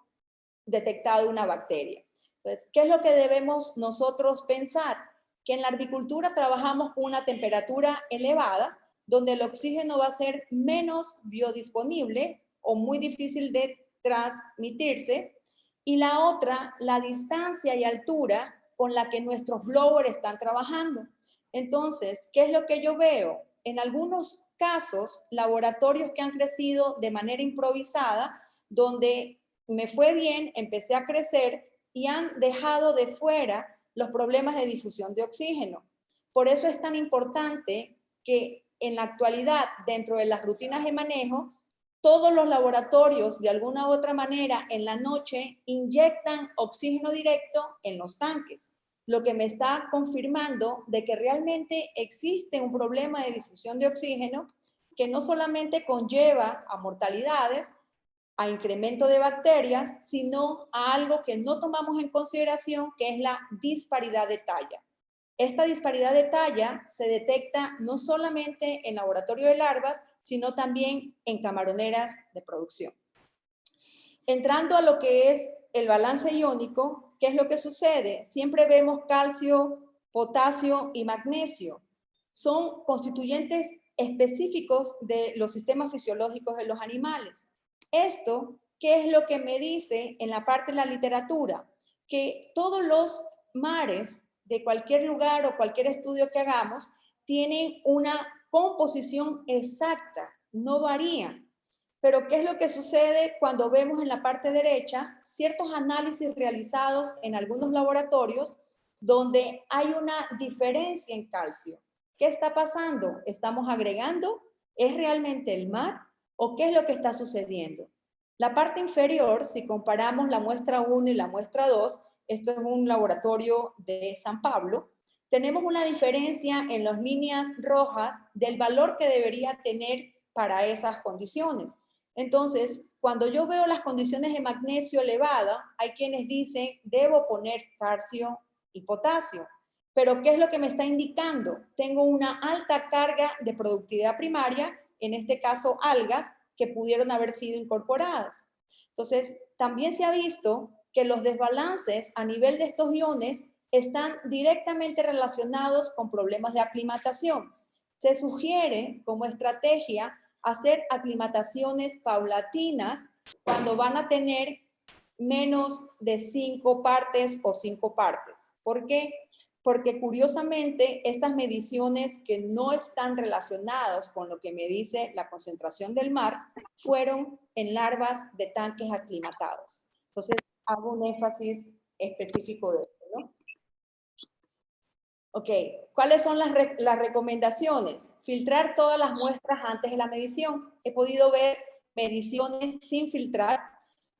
detectada una bacteria. Entonces, ¿qué es lo que debemos nosotros pensar? Que en la agricultura trabajamos con una temperatura elevada, donde el oxígeno va a ser menos biodisponible o muy difícil de transmitirse. Y la otra, la distancia y altura con la que nuestros blowers están trabajando. Entonces, ¿qué es lo que yo veo? En algunos casos, laboratorios que han crecido de manera improvisada, donde me fue bien, empecé a crecer y han dejado de fuera los problemas de difusión de oxígeno. Por eso es tan importante que en la actualidad, dentro de las rutinas de manejo, todos los laboratorios, de alguna u otra manera, en la noche, inyectan oxígeno directo en los tanques, lo que me está confirmando de que realmente existe un problema de difusión de oxígeno que no solamente conlleva a mortalidades, a incremento de bacterias, sino a algo que no tomamos en consideración, que es la disparidad de talla. Esta disparidad de talla se detecta no solamente en laboratorio de larvas, sino también en camaroneras de producción. Entrando a lo que es el balance iónico, ¿qué es lo que sucede? Siempre vemos calcio, potasio y magnesio. Son constituyentes específicos de los sistemas fisiológicos de los animales. Esto, ¿qué es lo que me dice en la parte de la literatura? Que todos los mares de cualquier lugar o cualquier estudio que hagamos tienen una composición exacta, no varían. Pero ¿qué es lo que sucede cuando vemos en la parte derecha ciertos análisis realizados en algunos laboratorios donde hay una diferencia en calcio? ¿Qué está pasando? ¿Estamos agregando? ¿Es realmente el mar? ¿O qué es lo que está sucediendo? La parte inferior, si comparamos la muestra 1 y la muestra 2, esto es un laboratorio de San Pablo, tenemos una diferencia en las líneas rojas del valor que debería tener para esas condiciones. Entonces, cuando yo veo las condiciones de magnesio elevada, hay quienes dicen, debo poner calcio y potasio. Pero, ¿qué es lo que me está indicando? Tengo una alta carga de productividad primaria, en este caso algas, que pudieron haber sido incorporadas. Entonces, también se ha visto que los desbalances a nivel de estos iones están directamente relacionados con problemas de aclimatación. Se sugiere como estrategia hacer aclimataciones paulatinas cuando van a tener menos de 5 partes o 5 partes. ¿Por qué? Porque curiosamente estas mediciones que no están relacionadas con lo que me dice la concentración del mar fueron en larvas de tanques aclimatados. Entonces hago un énfasis específico de esto, ¿no? Ok, ¿cuáles son las recomendaciones? Filtrar todas las muestras antes de la medición. He podido ver mediciones sin filtrar,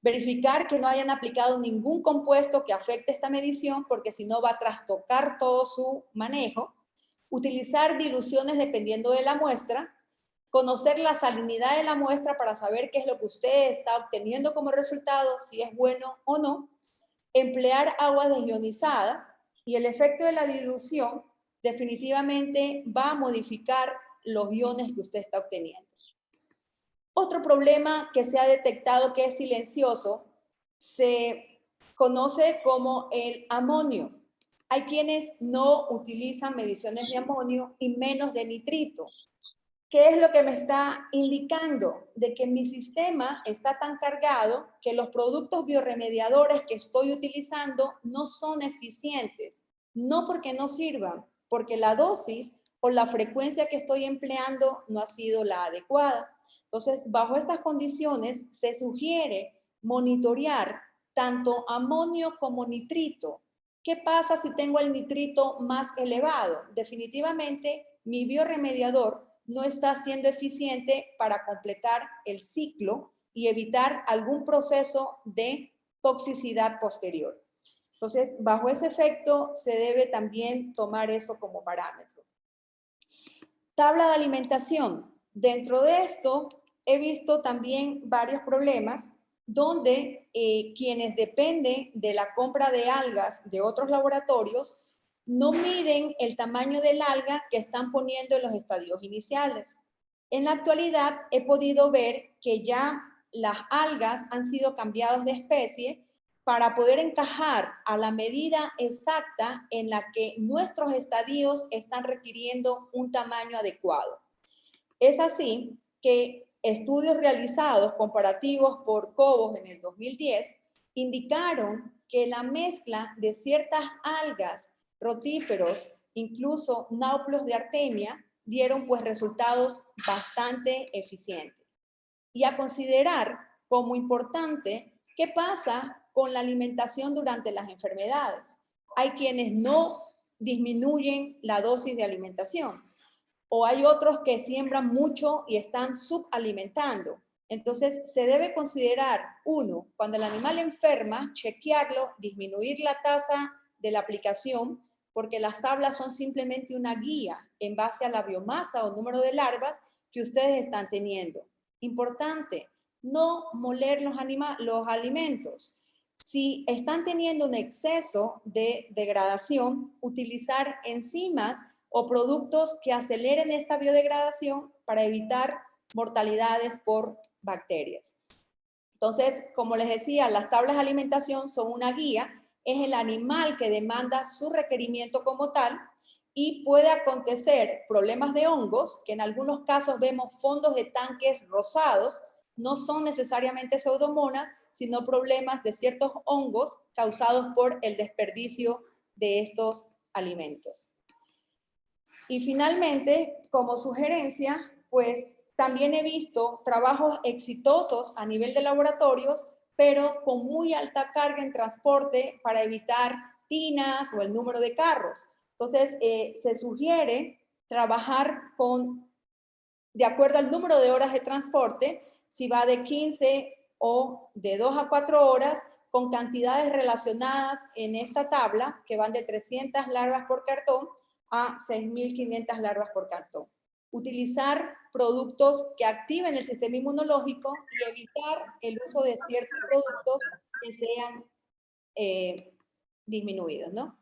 verificar que no hayan aplicado ningún compuesto que afecte esta medición, porque si no va a trastocar todo su manejo. Utilizar diluciones dependiendo de la muestra. Conocer la salinidad de la muestra para saber qué es lo que usted está obteniendo como resultado, si es bueno o no. Emplear agua desionizada. Y el efecto de la dilución definitivamente va a modificar los iones que usted está obteniendo. Otro problema que se ha detectado que es silencioso se conoce como el amonio. Hay quienes no utilizan mediciones de amonio y menos de nitrito. ¿Qué es lo que me está indicando? De que mi sistema está tan cargado que los productos biorremediadores que estoy utilizando no son eficientes. No porque no sirvan, porque la dosis o la frecuencia que estoy empleando no ha sido la adecuada. Entonces, bajo estas condiciones, se sugiere monitorear tanto amonio como nitrito. ¿Qué pasa si tengo el nitrito más elevado? Definitivamente, mi biorremediador no está siendo eficiente para completar el ciclo y evitar algún proceso de toxicidad posterior. Entonces, bajo ese efecto, se debe también tomar eso como parámetro. Tabla de alimentación. Dentro de esto, he visto también varios problemas donde quienes dependen de la compra de algas de otros laboratorios no miden el tamaño del alga que están poniendo en los estadios iniciales. En la actualidad he podido ver que ya las algas han sido cambiadas de especie para poder encajar a la medida exacta en la que nuestros estadios están requiriendo un tamaño adecuado. Es así que estudios realizados comparativos por Cobos en el 2010 indicaron que la mezcla de ciertas algas, rotíferos, incluso náuplios de artemia, dieron pues resultados bastante eficientes. Y a considerar como importante qué pasa con la alimentación durante las enfermedades. Hay quienes no disminuyen la dosis de alimentación o hay otros que siembran mucho y están subalimentando. Entonces, se debe considerar, uno, cuando el animal enferma, chequearlo, disminuir la tasa de la aplicación, porque las tablas son simplemente una guía en base a la biomasa o número de larvas que ustedes están teniendo. Importante, no moler los alimentos. Si están teniendo un exceso de degradación, utilizar enzimas o productos que aceleren esta biodegradación para evitar mortalidades por bacterias. Entonces, como les decía, las tablas de alimentación son una guía, es el animal que demanda su requerimiento como tal y puede acontecer problemas de hongos, que en algunos casos vemos fondos de tanques rosados, no son necesariamente pseudomonas, sino problemas de ciertos hongos causados por el desperdicio de estos alimentos. Y finalmente, como sugerencia, pues también he visto trabajos exitosos a nivel de laboratorios, pero con muy alta carga en transporte para evitar tinas o el número de carros. Entonces, se sugiere trabajar de acuerdo al número de horas de transporte, si va de 15 o de 2 a 4 horas, con cantidades relacionadas en esta tabla, que van de 300 larvas por cartón a 6.500 larvas por cartón. Utilizar productos que activen el sistema inmunológico y evitar el uso de ciertos productos que sean disminuidos, ¿no?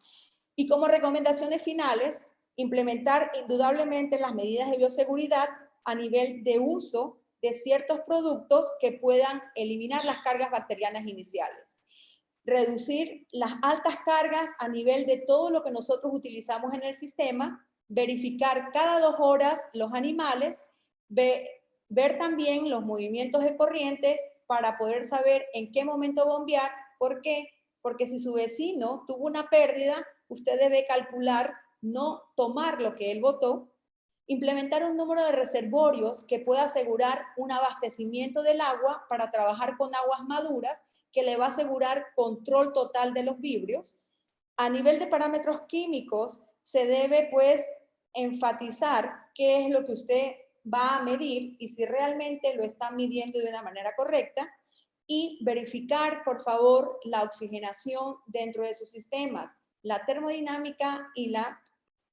Y como recomendaciones finales, implementar indudablemente las medidas de bioseguridad a nivel de uso de ciertos productos que puedan eliminar las cargas bacterianas iniciales. Reducir las altas cargas a nivel de todo lo que nosotros utilizamos en el sistema, verificar cada 2 horas los animales, ver también los movimientos de corrientes para poder saber en qué momento bombear. ¿Por qué? Porque si su vecino tuvo una pérdida, usted debe calcular, no tomar lo que él botó, implementar un número de reservorios que pueda asegurar un abastecimiento del agua para trabajar con aguas maduras, que le va a asegurar control total de los vibrios. A nivel de parámetros químicos, se debe pues enfatizar qué es lo que usted va a medir y si realmente lo está midiendo de una manera correcta, y verificar, por favor, la oxigenación dentro de sus sistemas. La termodinámica y la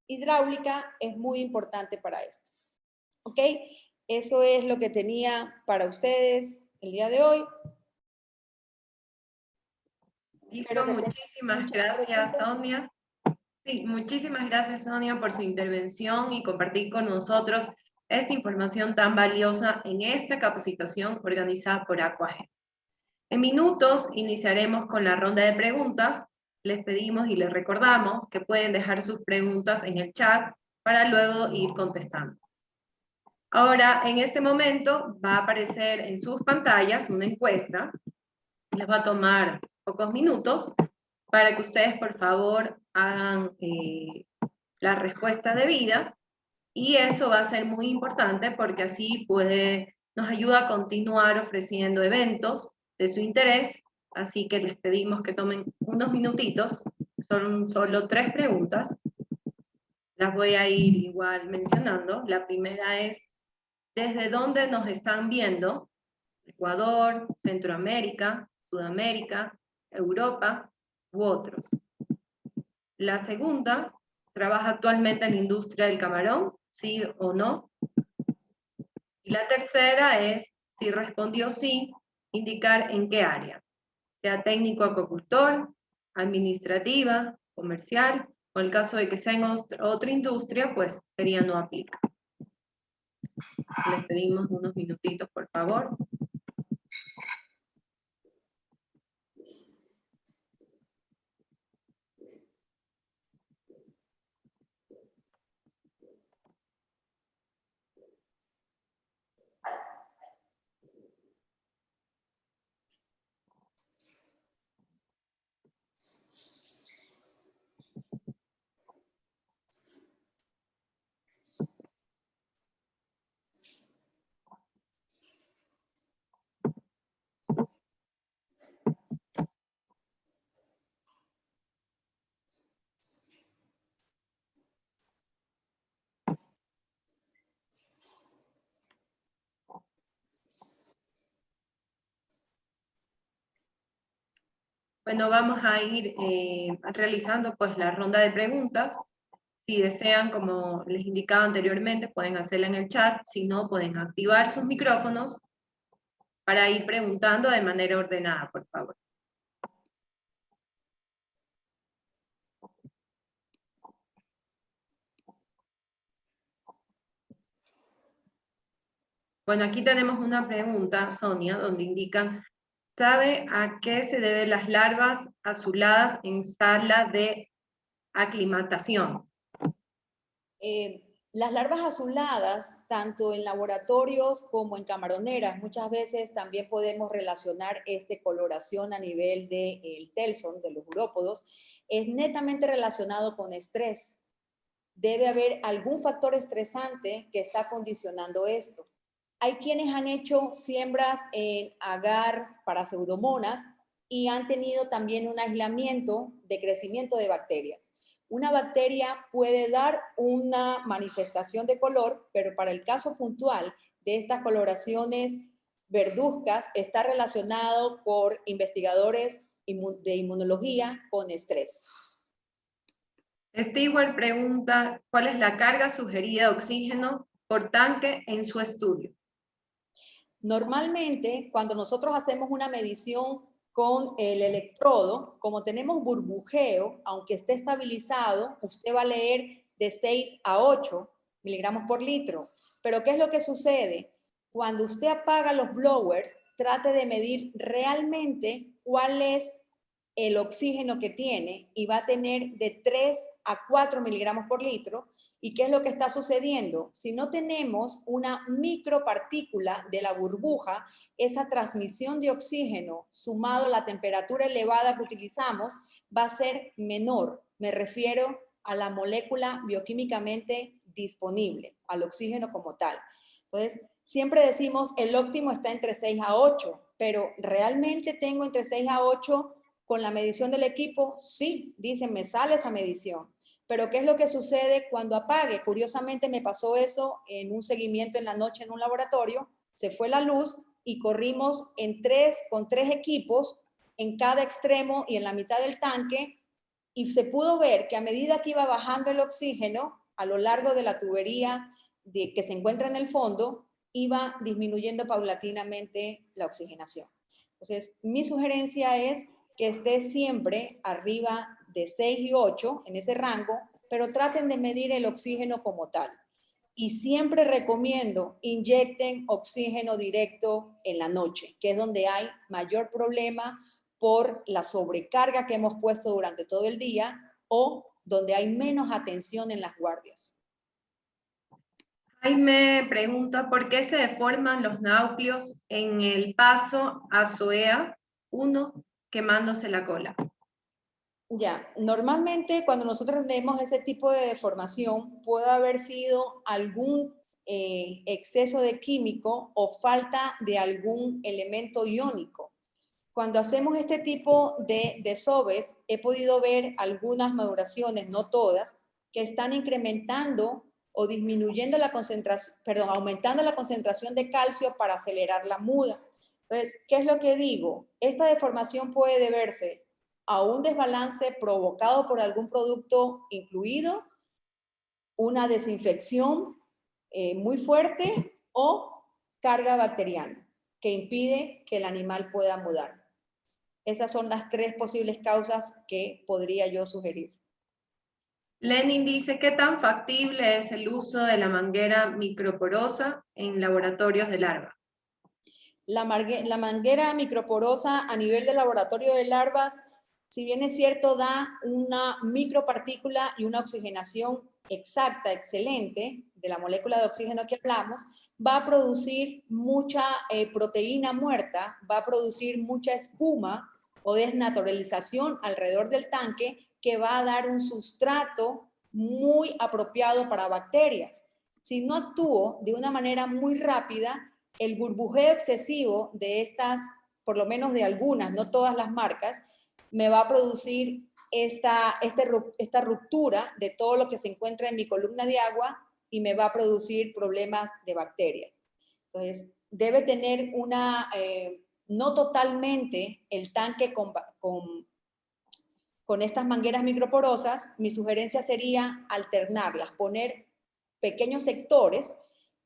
hidráulica es muy importante para esto. ¿Ok? Eso es lo que tenía para ustedes el día de hoy. Listo, muchísimas gracias, Sonia. Sí, muchísimas gracias, Sonia, por su intervención y compartir con nosotros esta información tan valiosa en esta capacitación organizada por Aquagen. En minutos iniciaremos con la ronda de preguntas. Les pedimos y les recordamos que pueden dejar sus preguntas en el chat para luego ir contestando. Ahora, en este momento, va a aparecer en sus pantallas una encuesta. Les va a tomar pocos minutos para que ustedes, por favor, hagan la respuesta debida. Y eso va a ser muy importante porque así nos ayuda a continuar ofreciendo eventos de su interés. Así que les pedimos que tomen unos minutitos. Son solo 3 preguntas. Las voy a ir igual mencionando. La primera es, ¿desde dónde nos están viendo? Ecuador, Centroamérica, Sudamérica, Europa u otros. La segunda, ¿trabaja actualmente en la industria del camarón? ¿Sí o no? Y la tercera es, si respondió sí, indicar en qué área, sea técnico acuicultor, administrativa, comercial, o en el caso de que sea en otra industria, pues sería no aplica. Les pedimos unos minutitos, por favor. Bueno, vamos a ir realizando pues la ronda de preguntas. Si desean, como les indicaba anteriormente, pueden hacerla en el chat. Si no, pueden activar sus micrófonos para ir preguntando de manera ordenada, por favor. Bueno, aquí tenemos una pregunta, Sonia, donde indican, ¿sabe a qué se deben las larvas azuladas en sala de aclimatación? Las larvas azuladas, tanto en laboratorios como en camaroneras, muchas veces también podemos relacionar esta coloración a nivel del telson, de los urópodos, es netamente relacionado con estrés. Debe haber algún factor estresante que está condicionando esto. Hay quienes han hecho siembras en agar para pseudomonas y han tenido también un aislamiento de crecimiento de bacterias. Una bacteria puede dar una manifestación de color, pero para el caso puntual de estas coloraciones verduzcas está relacionado por investigadores de inmunología con estrés. Stewart pregunta, ¿cuál es la carga sugerida de oxígeno por tanque en su estudio? Normalmente, cuando nosotros hacemos una medición con el electrodo, como tenemos burbujeo, aunque esté estabilizado, usted va a leer de 6 a 8 miligramos por litro. Pero ¿qué es lo que sucede? Cuando usted apaga los blowers, trate de medir realmente cuál es el oxígeno que tiene y va a tener de 3 a 4 miligramos por litro. ¿Y qué es lo que está sucediendo? Si no tenemos una micropartícula de la burbuja, esa transmisión de oxígeno sumado a la temperatura elevada que utilizamos va a ser menor. Me refiero a la molécula bioquímicamente disponible, al oxígeno como tal. Entonces, siempre decimos el óptimo está entre 6 a 8, pero ¿realmente tengo entre 6 a 8 con la medición del equipo? Sí, dicen, me sale esa medición. Pero ¿qué es lo que sucede cuando apague? Curiosamente me pasó eso en un seguimiento en la noche en un laboratorio, se fue la luz y corrimos con tres equipos en cada extremo y en la mitad del tanque, y se pudo ver que a medida que iba bajando el oxígeno a lo largo de la tubería que se encuentra en el fondo, iba disminuyendo paulatinamente la oxigenación. Entonces, mi sugerencia es que esté siempre arriba de 6 y 8 en ese rango, pero traten de medir el oxígeno como tal. Y siempre recomiendo inyecten oxígeno directo en la noche, que es donde hay mayor problema por la sobrecarga que hemos puesto durante todo el día o donde hay menos atención en las guardias. Jaime pregunta, ¿por qué se deforman los náucleos en el paso a SOEA 1 quemándose la cola? Ya, normalmente cuando nosotros tenemos ese tipo de deformación puede haber sido algún exceso de químico o falta de algún elemento iónico. Cuando hacemos este tipo de desoves, he podido ver algunas maduraciones, no todas, que están incrementando o disminuyendo la concentración, perdón, aumentando la concentración de calcio para acelerar la muda. Entonces, ¿qué es lo que digo? Esta deformación puede deberse a un desbalance provocado por algún producto incluido, una desinfección muy fuerte o carga bacteriana que impide que el animal pueda mudar. Esas son las tres posibles causas que podría yo sugerir. Lenin dice, ¿qué tan factible es el uso de la manguera microporosa en laboratorios de larva? La manguera microporosa a nivel de laboratorio de larvas, si bien es cierto, da una micropartícula y una oxigenación exacta, excelente, de la molécula de oxígeno que hablamos, va a producir mucha proteína muerta, va a producir mucha espuma o desnaturalización alrededor del tanque que va a dar un sustrato muy apropiado para bacterias. Si no actúo de una manera muy rápida, el burbujeo excesivo de estas, por lo menos de algunas, no todas las marcas, me va a producir esta ruptura de todo lo que se encuentra en mi columna de agua y me va a producir problemas de bacterias. Entonces, debe tener no totalmente el tanque con estas mangueras microporosas. Mi sugerencia sería alternarlas, poner pequeños sectores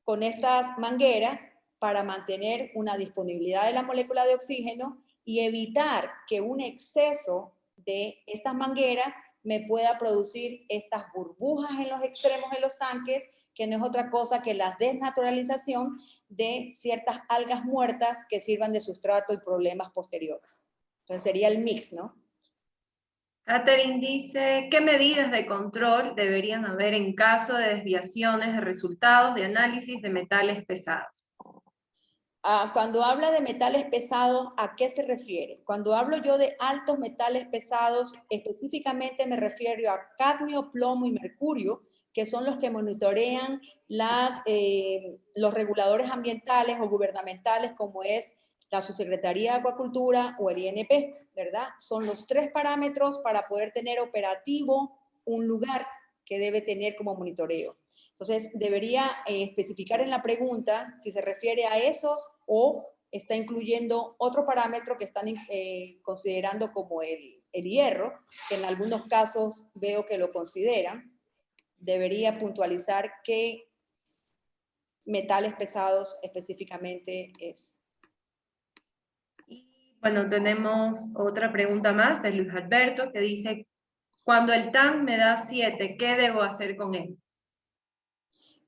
con estas mangueras para mantener una disponibilidad de la molécula de oxígeno y evitar que un exceso de estas mangueras me pueda producir estas burbujas en los extremos de los tanques, que no es otra cosa que la desnaturalización de ciertas algas muertas que sirvan de sustrato y problemas posteriores. Entonces sería el mix, ¿no? Catherine dice, ¿qué medidas de control deberían haber en caso de desviaciones de resultados de análisis de metales pesados? Cuando habla de metales pesados, ¿a qué se refiere? Cuando hablo yo de altos metales pesados, específicamente me refiero a cadmio, plomo y mercurio, que son los que monitorean los reguladores ambientales o gubernamentales, como es la Subsecretaría de Acuacultura o el INP, ¿verdad? Son los tres parámetros para poder tener operativo un lugar que debe tener como monitoreo. Entonces, debería especificar en la pregunta si se refiere a esos o está incluyendo otro parámetro que están considerando como el hierro, que en algunos casos veo que lo consideran. Debería puntualizar qué metales pesados específicamente es. Y bueno, tenemos otra pregunta más de Luis Alberto que dice, cuando el TAN me da 7, ¿qué debo hacer con él?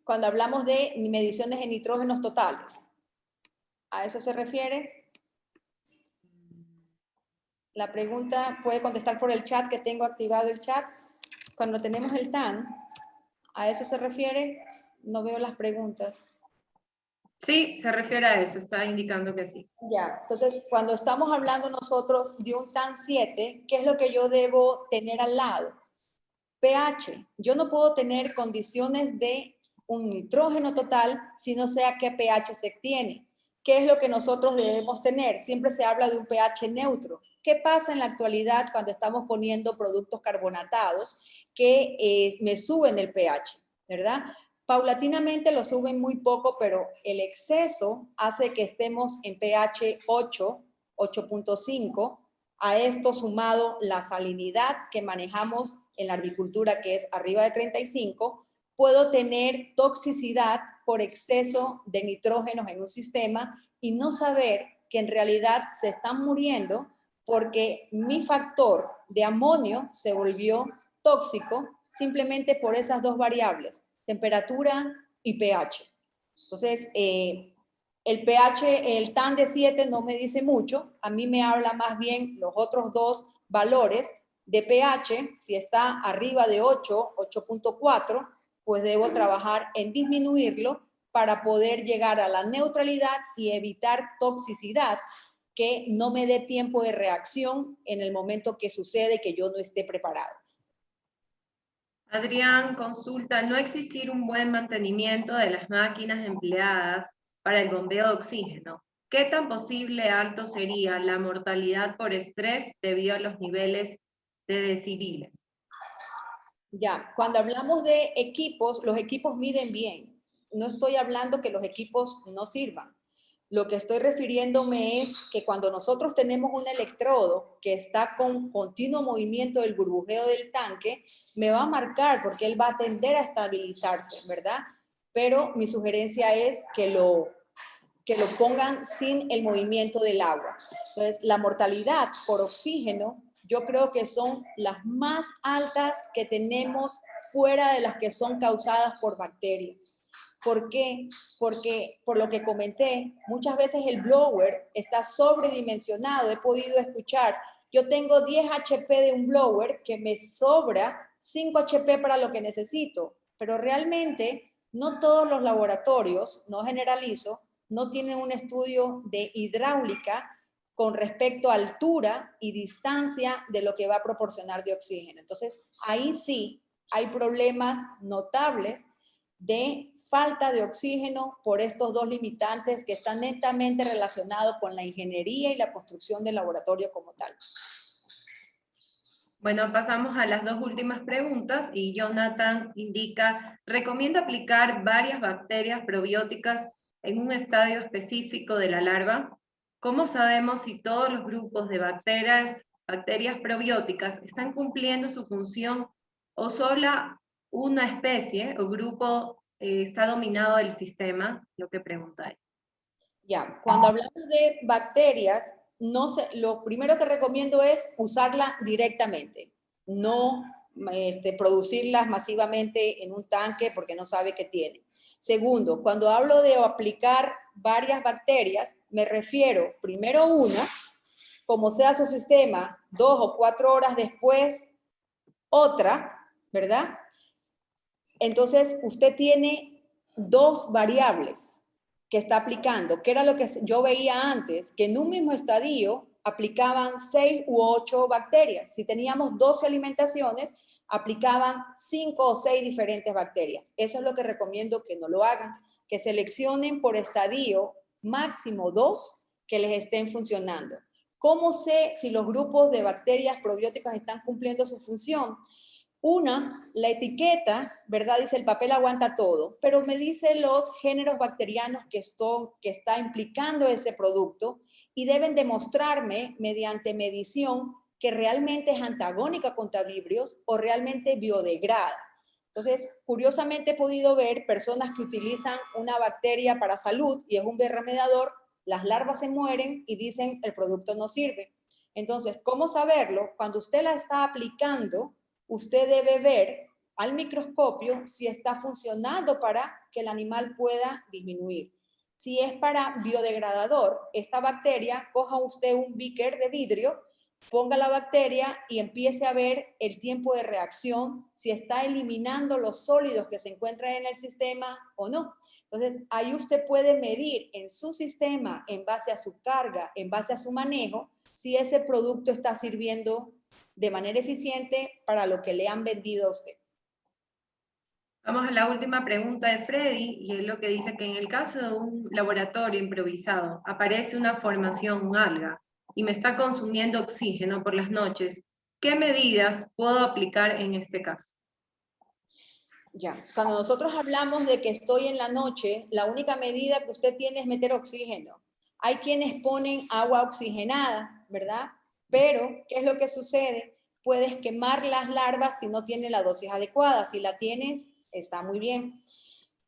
Cuando hablamos de mediciones de nitrógenos totales, ¿a eso se refiere? La pregunta puede contestar por el chat, que tengo activado el chat. Cuando tenemos el TAN, ¿A eso se refiere? No veo las preguntas. Sí, se refiere a eso, está indicando que sí. Ya, entonces cuando estamos hablando nosotros de un TAN 7, ¿qué es lo que yo debo tener al lado? pH. Yo no puedo tener condiciones de un nitrógeno total si no sé a qué pH se tiene. ¿Qué es lo que nosotros debemos tener? Siempre se habla de un pH neutro. ¿Qué pasa en la actualidad cuando estamos poniendo productos carbonatados que me suben el pH, ¿verdad? Paulatinamente lo suben muy poco, pero el exceso hace que estemos en pH 8, 8.5. A esto sumado la salinidad que manejamos en la agricultura, que es arriba de 35, puedo tener toxicidad por exceso de nitrógenos en un sistema y no saber que en realidad se están muriendo porque mi factor de amonio se volvió tóxico simplemente por esas dos variables, temperatura y pH. Entonces, el pH, el TAN de 7 no me dice mucho, a mí me habla más bien los otros dos valores de pH, si está arriba de 8, 8.4, pues debo trabajar en disminuirlo para poder llegar a la neutralidad y evitar toxicidad que no me dé tiempo de reacción en el momento que sucede que yo no esté preparado. Adrián consulta, ¿no existir un buen mantenimiento de las máquinas empleadas para el bombeo de oxígeno? ¿Qué tan posible alto sería la mortalidad por estrés debido a los niveles de decibeles? Ya, cuando hablamos de equipos, los equipos miden bien. No estoy hablando que los equipos no sirvan. Lo que estoy refiriéndome es que cuando nosotros tenemos un electrodo que está con continuo movimiento del burbujeo del tanque, me va a marcar porque él va a tender a estabilizarse, ¿verdad? Pero mi sugerencia es que lo pongan sin el movimiento del agua. Entonces, la mortalidad por oxígeno, yo creo que son las más altas que tenemos fuera de las que son causadas por bacterias. ¿Por qué? Porque, por lo que comenté, muchas veces el blower está sobredimensionado. He podido escuchar, yo tengo 10 HP de un blower que me sobra 5 HP para lo que necesito, pero realmente no todos los laboratorios, no generalizo, no tienen un estudio de hidráulica con respecto a altura y distancia de lo que va a proporcionar de oxígeno. Entonces, ahí sí hay problemas notables de falta de oxígeno por estos dos limitantes que están netamente relacionados con la ingeniería y la construcción del laboratorio como tal. Bueno, pasamos a las dos últimas preguntas y Jonathan indica, ¿recomienda aplicar varias bacterias probióticas en un estadio específico de la larva? ¿Cómo sabemos si todos los grupos de bacterias probióticas están cumpliendo su función o sola una especie o grupo está dominado el sistema? Lo que pregunta él. Ya, cuando hablamos de bacterias, no sé, lo primero que recomiendo es usarla directamente, no producirlas masivamente en un tanque porque no sabe qué tiene. Segundo, cuando hablo de aplicar varias bacterias, me refiero primero a una, como sea su sistema, 2 o 4 horas después, otra, ¿verdad? Entonces, usted tiene dos variables que está aplicando, que era lo que yo veía antes, que en un mismo estadio aplicaban 6 u 8 bacterias. Si teníamos 12 alimentaciones, aplicaban 5 o 6 diferentes bacterias. Eso es lo que recomiendo que no lo hagan, que seleccionen por estadio máximo 2 que les estén funcionando. ¿Cómo sé si los grupos de bacterias probióticas están cumpliendo su función? Una, la etiqueta, ¿verdad? Dice el papel aguanta todo, pero me dice los géneros bacterianos que está implicando ese producto y deben demostrarme mediante medición que realmente es antagónica contra vibrios o realmente biodegrada. Entonces, curiosamente he podido ver personas que utilizan una bacteria para salud y es un berramedador, las larvas se mueren y dicen el producto no sirve. Entonces, ¿cómo saberlo? Cuando usted la está aplicando, usted debe ver al microscopio si está funcionando para que el animal pueda disminuir. Si es para biodegradador, esta bacteria, coja usted un beaker de vidrio ponga la bacteria y empiece a ver el tiempo de reacción, si está eliminando los sólidos que se encuentran en el sistema o no. Entonces, ahí usted puede medir en su sistema, en base a su carga, en base a su manejo, si ese producto está sirviendo de manera eficiente para lo que le han vendido a usted. Vamos a la última pregunta de Freddy, y es lo que dice que en el caso de un laboratorio improvisado, aparece una formación, un alga, y me está consumiendo oxígeno por las noches, ¿qué medidas puedo aplicar en este caso? Ya, cuando nosotros hablamos de que estoy en la noche, la única medida que usted tiene es meter oxígeno. Hay quienes ponen agua oxigenada, ¿verdad? Pero, ¿qué es lo que sucede? Puedes quemar las larvas si no tiene la dosis adecuada. Si la tienes, está muy bien.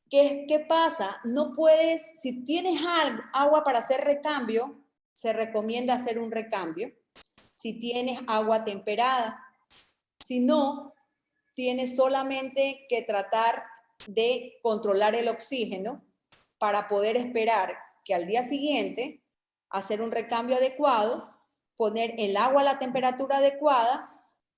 ¿Qué pasa? No puedes, si tienes agua para hacer recambio, se recomienda hacer un recambio. Si tienes agua temperada. Si no, tienes solamente que tratar de controlar el oxígeno para poder esperar que al día siguiente hacer un recambio adecuado, poner el agua a la temperatura adecuada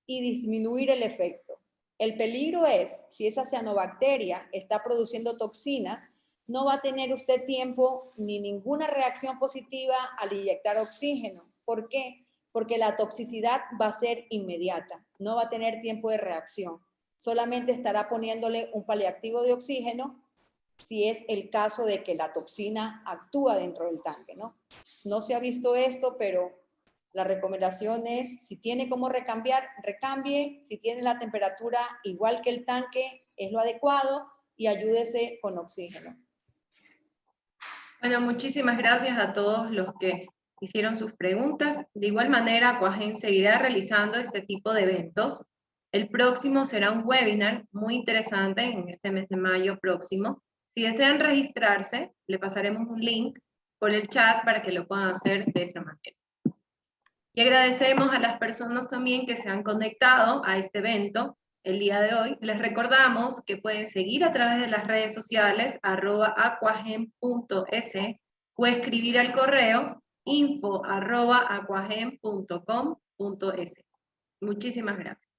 y disminuir el efecto. El peligro es, si esa cianobacteria está produciendo toxinas, no va a tener usted tiempo ni ninguna reacción positiva al inyectar oxígeno. ¿Por qué? Porque la toxicidad va a ser inmediata, no va a tener tiempo de reacción. Solamente estará poniéndole un paliativo de oxígeno si es el caso de que la toxina actúa dentro del tanque, ¿no? No se ha visto esto, pero la recomendación es, si tiene cómo recambiar, recambie. Si tiene la temperatura igual que el tanque, es lo adecuado, y ayúdese con oxígeno. Bueno, muchísimas gracias a todos los que hicieron sus preguntas. De igual manera, Aquagen seguirá realizando este tipo de eventos. El próximo será un webinar muy interesante en este mes de mayo próximo. Si desean registrarse, le pasaremos un link por el chat para que lo puedan hacer de esa manera. Y agradecemos a las personas también que se han conectado a este evento el día de hoy. Les recordamos que pueden seguir a través de las redes sociales @aquagen.es o escribir al correo info@aquagen.com.es. Muchísimas gracias.